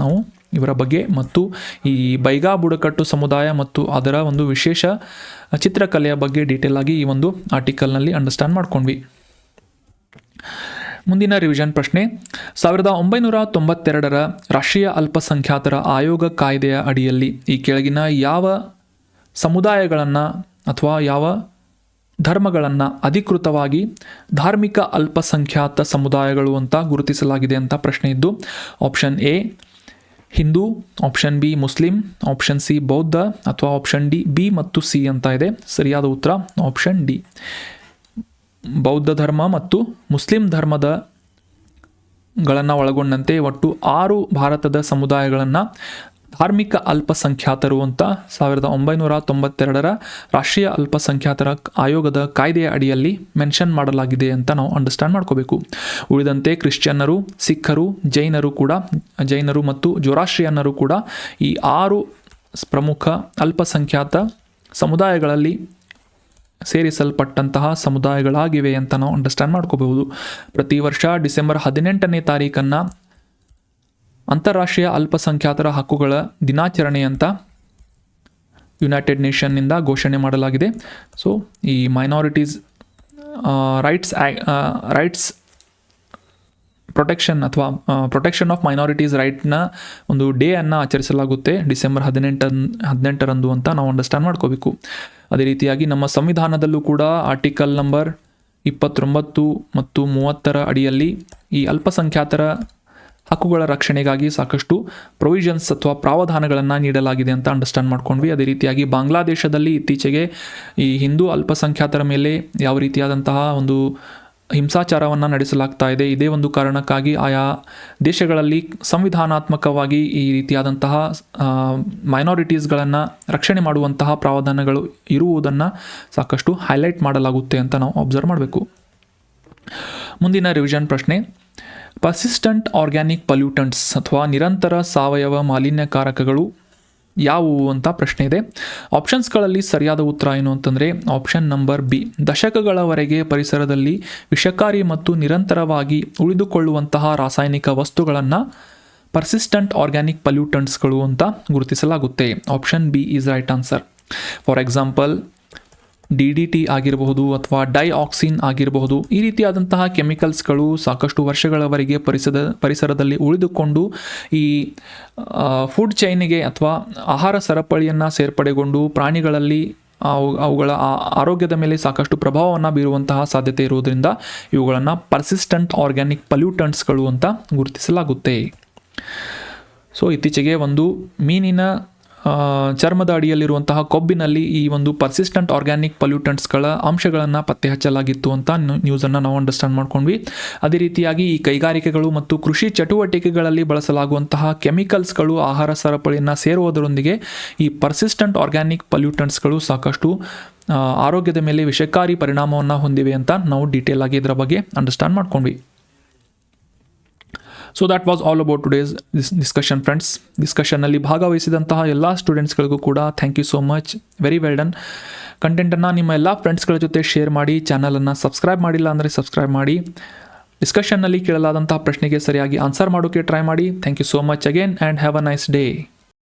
ನಾವು ಇವರ ಬಗ್ಗೆ ಮತ್ತು ಈ ಬೈಗಾ ಬುಡಕಟ್ಟು ಸಮುದಾಯ ಮತ್ತು ಅದರ ಒಂದು ವಿಶೇಷ ಚಿತ್ರಕಲೆಯ ಬಗ್ಗೆ ಡೀಟೇಲ್ ಆಗಿ ಈ ಒಂದು ಆರ್ಟಿಕಲ್ನಲ್ಲಿ ಅಂಡರ್ಸ್ಟ್ಯಾಂಡ್ ಮಾಡ್ಕೊಂಡ್ವಿ. ಮುಂದಿನ ರಿವಿಷನ್ ಪ್ರಶ್ನೆ 1992ರ ರಾಷ್ಟ್ರೀಯ ಅಲ್ಪಸಂಖ್ಯಾತರ ಆಯೋಗ ಕಾಯ್ದೆಯ ಅಡಿಯಲ್ಲಿ ಈ ಕೆಳಗಿನ ಯಾವ ಸಮುದಾಯಗಳನ್ನು ಅಥವಾ ಯಾವ ಧರ್ಮಗಳನ್ನು ಅಧಿಕೃತವಾಗಿ ಧಾರ್ಮಿಕ ಅಲ್ಪಸಂಖ್ಯಾತ ಸಮುದಾಯಗಳು ಅಂತ ಗುರುತಿಸಲಾಗಿದೆ ಅಂತ ಪ್ರಶ್ನೆ ಇದ್ದು, option A Hindu, option B Muslim, option C ಬೌದ್ಧ ಅಥವಾ ಆಪ್ಷನ್ ಡಿ ಬಿ ಮತ್ತು ಸಿ ಅಂತ ಇದೆ. ಸರಿಯಾದ ಉತ್ತರ ಆಪ್ಷನ್ ಡಿ. ಬೌದ್ಧ ಧರ್ಮ ಮತ್ತು ಮುಸ್ಲಿಂ ಧರ್ಮಗಳನ್ನು ಒಳಗೊಂಡಂತೆ ಒಟ್ಟು 6 ಭಾರತದ ಸಮುದಾಯಗಳನ್ನು ಧಾರ್ಮಿಕ ಅಲ್ಪಸಂಖ್ಯಾತರು ಅಂತ 1992ರ ರಾಷ್ಟ್ರೀಯ ಅಲ್ಪಸಂಖ್ಯಾತರ ಆಯೋಗದ ಕಾಯ್ದೆಯ ಅಡಿಯಲ್ಲಿ ಮೆನ್ಷನ್ ಮಾಡಲಾಗಿದೆ ಅಂತ ನಾವು ಅಂಡರ್ಸ್ಟ್ಯಾಂಡ್ ಮಾಡ್ಕೋಬೇಕು. ಉಳಿದಂತೆ ಕ್ರಿಶ್ಚಿಯನ್ನರು, ಸಿಖ್ಖರು, ಜೈನರು ಮತ್ತು ಜೊರಾಸ್ಟ್ರಿಯನ್ನರು ಕೂಡ ಈ 6 ಪ್ರಮುಖ ಅಲ್ಪಸಂಖ್ಯಾತ ಸಮುದಾಯಗಳಲ್ಲಿ ಸೇರಿಸಲ್ಪಟ್ಟಂತಹ ಸಮುದಾಯಗಳಾಗಿವೆ ಅಂತ ನಾವು ಅಂಡರ್ಸ್ಟ್ಯಾಂಡ್ ಮಾಡ್ಕೋಬಹುದು. ಪ್ರತಿ ವರ್ಷ ಡಿಸೆಂಬರ್ 18ನೇ ತಾರೀಕನ್ನು ಅಂತಾರಾಷ್ಟ್ರೀಯ ಅಲ್ಪಸಂಖ್ಯಾತರ ಹಕ್ಕುಗಳ ದಿನಾಚರಣೆ ಅಂತ ಯುನೈಟೆಡ್ ನೇಷನ್ನಿಂದ ಘೋಷಣೆ ಮಾಡಲಾಗಿದೆ. ಸೊ ಈ ಮೈನಾರಿಟೀಸ್ ರೈಟ್ಸ್ ಪ್ರೊಟೆಕ್ಷನ್ ಅಥವಾ ಪ್ರೊಟೆಕ್ಷನ್ ಆಫ್ ಮೈನಾರಿಟೀಸ್ ರೈಟ್ನ ಒಂದು ಡೇ ಅನ್ನು ಆಚರಿಸಲಾಗುತ್ತೆ ಡಿಸೆಂಬರ್ 18ರಂದು ಅಂತ ನಾವು ಅಂಡರ್ಸ್ಟ್ಯಾಂಡ್ ಮಾಡ್ಕೋಬೇಕು. ಅದೇ ರೀತಿಯಾಗಿ ನಮ್ಮ ಸಂವಿಧಾನದಲ್ಲೂ ಕೂಡ ಆರ್ಟಿಕಲ್ ನಂಬರ್ 29 ಮತ್ತು 30ರ ಅಡಿಯಲ್ಲಿ ಈ ಅಲ್ಪಸಂಖ್ಯಾತರ ಹಕ್ಕುಗಳ ರಕ್ಷಣೆಗಾಗಿ ಸಾಕಷ್ಟು ಪ್ರೊವಿಷನ್ಸ್ ಅಥವಾ ಪ್ರಾವಧಾನಗಳನ್ನು ನೀಡಲಾಗಿದೆ ಅಂತ ಅಂಡರ್ಸ್ಟ್ಯಾಂಡ್ ಮಾಡ್ಕೊಂಡ್ವಿ. ಅದೇ ರೀತಿಯಾಗಿ ಬಾಂಗ್ಲಾದೇಶದಲ್ಲಿ ಇತ್ತೀಚೆಗೆ ಈ ಹಿಂದೂ ಅಲ್ಪಸಂಖ್ಯಾತರ ಮೇಲೆ ಯಾವ ರೀತಿಯಾದಂತಹ ಒಂದು ಹಿಂಸಾಚಾರವನ್ನು ನಡೆಸಲಾಗ್ತಾ ಇದೆ. ಇದೇ ಒಂದು ಕಾರಣಕ್ಕಾಗಿ ಆಯಾ ದೇಶಗಳಲ್ಲಿ ಸಂವಿಧಾನಾತ್ಮಕವಾಗಿ ಈ ರೀತಿಯಾದಂತಹ ಮೈನಾರಿಟೀಸ್ಗಳನ್ನು ರಕ್ಷಣೆ ಮಾಡುವಂತಹ ಪ್ರಾವಧಾನಗಳು ಇರುವುದನ್ನು ಸಾಕಷ್ಟು ಹೈಲೈಟ್ ಮಾಡಲಾಗುತ್ತೆ ಅಂತ ನಾವು ಅಬ್ಸರ್ವ್ ಮಾಡಬೇಕು. ಮುಂದಿನ ರಿವಿಷನ್ ಪ್ರಶ್ನೆ, ಪರ್ಸಿಸ್ಟೆಂಟ್ ಆರ್ಗ್ಯಾನಿಕ್ ಪಲ್ಯೂಟೆಂಟ್ಸ್ ಅಥವಾ ನಿರಂತರ ಸಾವಯವ ಮಾಲಿನ್ಯಕಾರಕಗಳು ಯಾವುವು ಅಂತ ಪ್ರಶ್ನೆ ಇದೆ. ಆಪ್ಷನ್ಸ್ಗಳಲ್ಲಿ ಸರಿಯಾದ ಉತ್ತರ ಏನು ಅಂತಂದರೆ ಆಪ್ಷನ್ ನಂಬರ್ ಬಿ, ದಶಕಗಳವರೆಗೆ ಪರಿಸರದಲ್ಲಿ ವಿಷಕಾರಿ ಮತ್ತು ನಿರಂತರವಾಗಿ ಉಳಿದುಕೊಳ್ಳುವಂತಹ ರಾಸಾಯನಿಕ ವಸ್ತುಗಳನ್ನು ಪರ್ಸಿಸ್ಟೆಂಟ್ ಆರ್ಗ್ಯಾನಿಕ್ ಪಲ್ಯೂಟೆಂಟ್ಸ್ಗಳು ಅಂತ ಗುರುತಿಸಲಾಗುತ್ತೆ. Option B is right answer. For example DDT ಆಗಿರಬಹುದು ಅಥವಾ ಡೈಆಕ್ಸಿನ್ ಆಗಿರಬಹುದು. ಈ ರೀತಿಯಾದಂತಹ ಕೆಮಿಕಲ್ಸ್ಗಳು ಸಾಕಷ್ಟು ವರ್ಷಗಳವರೆಗೆ ಪರಿಸರದಲ್ಲಿ ಉಳಿದುಕೊಂಡು ಈ ಫುಡ್ ಚೈನಿಗೆ ಅಥವಾ ಆಹಾರ ಸರಪಳಿಯನ್ನು ಸೇರ್ಪಡೆಗೊಂಡು ಪ್ರಾಣಿಗಳಲ್ಲಿ ಅವುಗಳ ಆರೋಗ್ಯದ ಮೇಲೆ ಸಾಕಷ್ಟು ಪ್ರಭಾವವನ್ನು ಬೀರುವಂತಹ ಸಾಧ್ಯತೆ ಇರುವುದರಿಂದ ಇವುಗಳನ್ನು ಪರ್ಸಿಸ್ಟೆಂಟ್ ಆರ್ಗ್ಯಾನಿಕ್ ಪಲ್ಯೂಟೆಂಟ್ಸ್ಗಳು ಅಂತ ಗುರುತಿಸಲಾಗುತ್ತೆ. ಸೊ ಇತ್ತೀಚೆಗೆ ಒಂದು ಮೀನಿನ ಚರ್ಮದ ಅಡಿಯಲ್ಲಿರುವಂತಹ ಕೊಬ್ಬಿನಲ್ಲಿ ಈ ಒಂದು ಪರ್ಸಿಸ್ಟೆಂಟ್ ಆರ್ಗ್ಯಾನಿಕ್ ಪಲ್ಯೂಟೆಂಟ್ಸ್ಗಳ ಅಂಶಗಳನ್ನು ಪತ್ತೆ ಹಚ್ಚಲಾಗಿತ್ತು ಅಂತ ನ್ಯೂಸನ್ನು ನಾವು ಅಂಡರ್ಸ್ಟ್ಯಾಂಡ್ ಮಾಡ್ಕೊಂಡ್ವಿ. ಅದೇ ರೀತಿಯಾಗಿ ಈ ಕೈಗಾರಿಕೆಗಳು ಮತ್ತು ಕೃಷಿ ಚಟುವಟಿಕೆಗಳಲ್ಲಿ ಬಳಸಲಾಗುವಂತಹ ಕೆಮಿಕಲ್ಸ್ಗಳು ಆಹಾರ ಸರಪಳಿಯನ್ನು ಸೇರುವುದರೊಂದಿಗೆ ಈ ಪರ್ಸಿಸ್ಟೆಂಟ್ ಆರ್ಗ್ಯಾನಿಕ್ ಪಲ್ಯೂಟೆಂಟ್ಸ್ಗಳು ಸಾಕಷ್ಟು ಆರೋಗ್ಯದ ಮೇಲೆ ವಿಷಕಾರಿ ಪರಿಣಾಮವನ್ನು ಹೊಂದಿವೆ ಅಂತ ನಾವು ಡೀಟೇಲ್ ಆಗಿ ಇದರ ಬಗ್ಗೆ ಅಂಡರ್ಸ್ಟ್ಯಾಂಡ್ ಮಾಡ್ಕೊಂಡ್ವಿ. So that was all about today's discussion friends. ಡಿಸ್ಕಷನ್ನಲ್ಲಿ ಭಾಗವಹಿಸಿದಂತಹ ಎಲ್ಲ ಸ್ಟೂಡೆಂಟ್ಸ್ಗಳಿಗೂ ಕೂಡ thank you so much, very well done. ಕಂಟೆಂಟನ್ನು ನಿಮ್ಮ ಎಲ್ಲ ಫ್ರೆಂಡ್ಸ್ಗಳ ಜೊತೆ ಶೇರ್ ಮಾಡಿ. ಚಾನಲನ್ನು ಸಬ್ಸ್ಕ್ರೈಬ್ ಮಾಡಿಲ್ಲ ಅಂದರೆ ಸಬ್ಸ್ಕ್ರೈಬ್ ಮಾಡಿ. ಡಿಸ್ಕಷನ್ನಲ್ಲಿ ಕೇಳಲಾದಂತಹ ಪ್ರಶ್ನೆಗೆ ಸರಿಯಾಗಿ ಆನ್ಸರ್ ಮಾಡೋಕ್ಕೆ ಟ್ರೈ ಮಾಡಿ. Thank you so much again and have a nice day.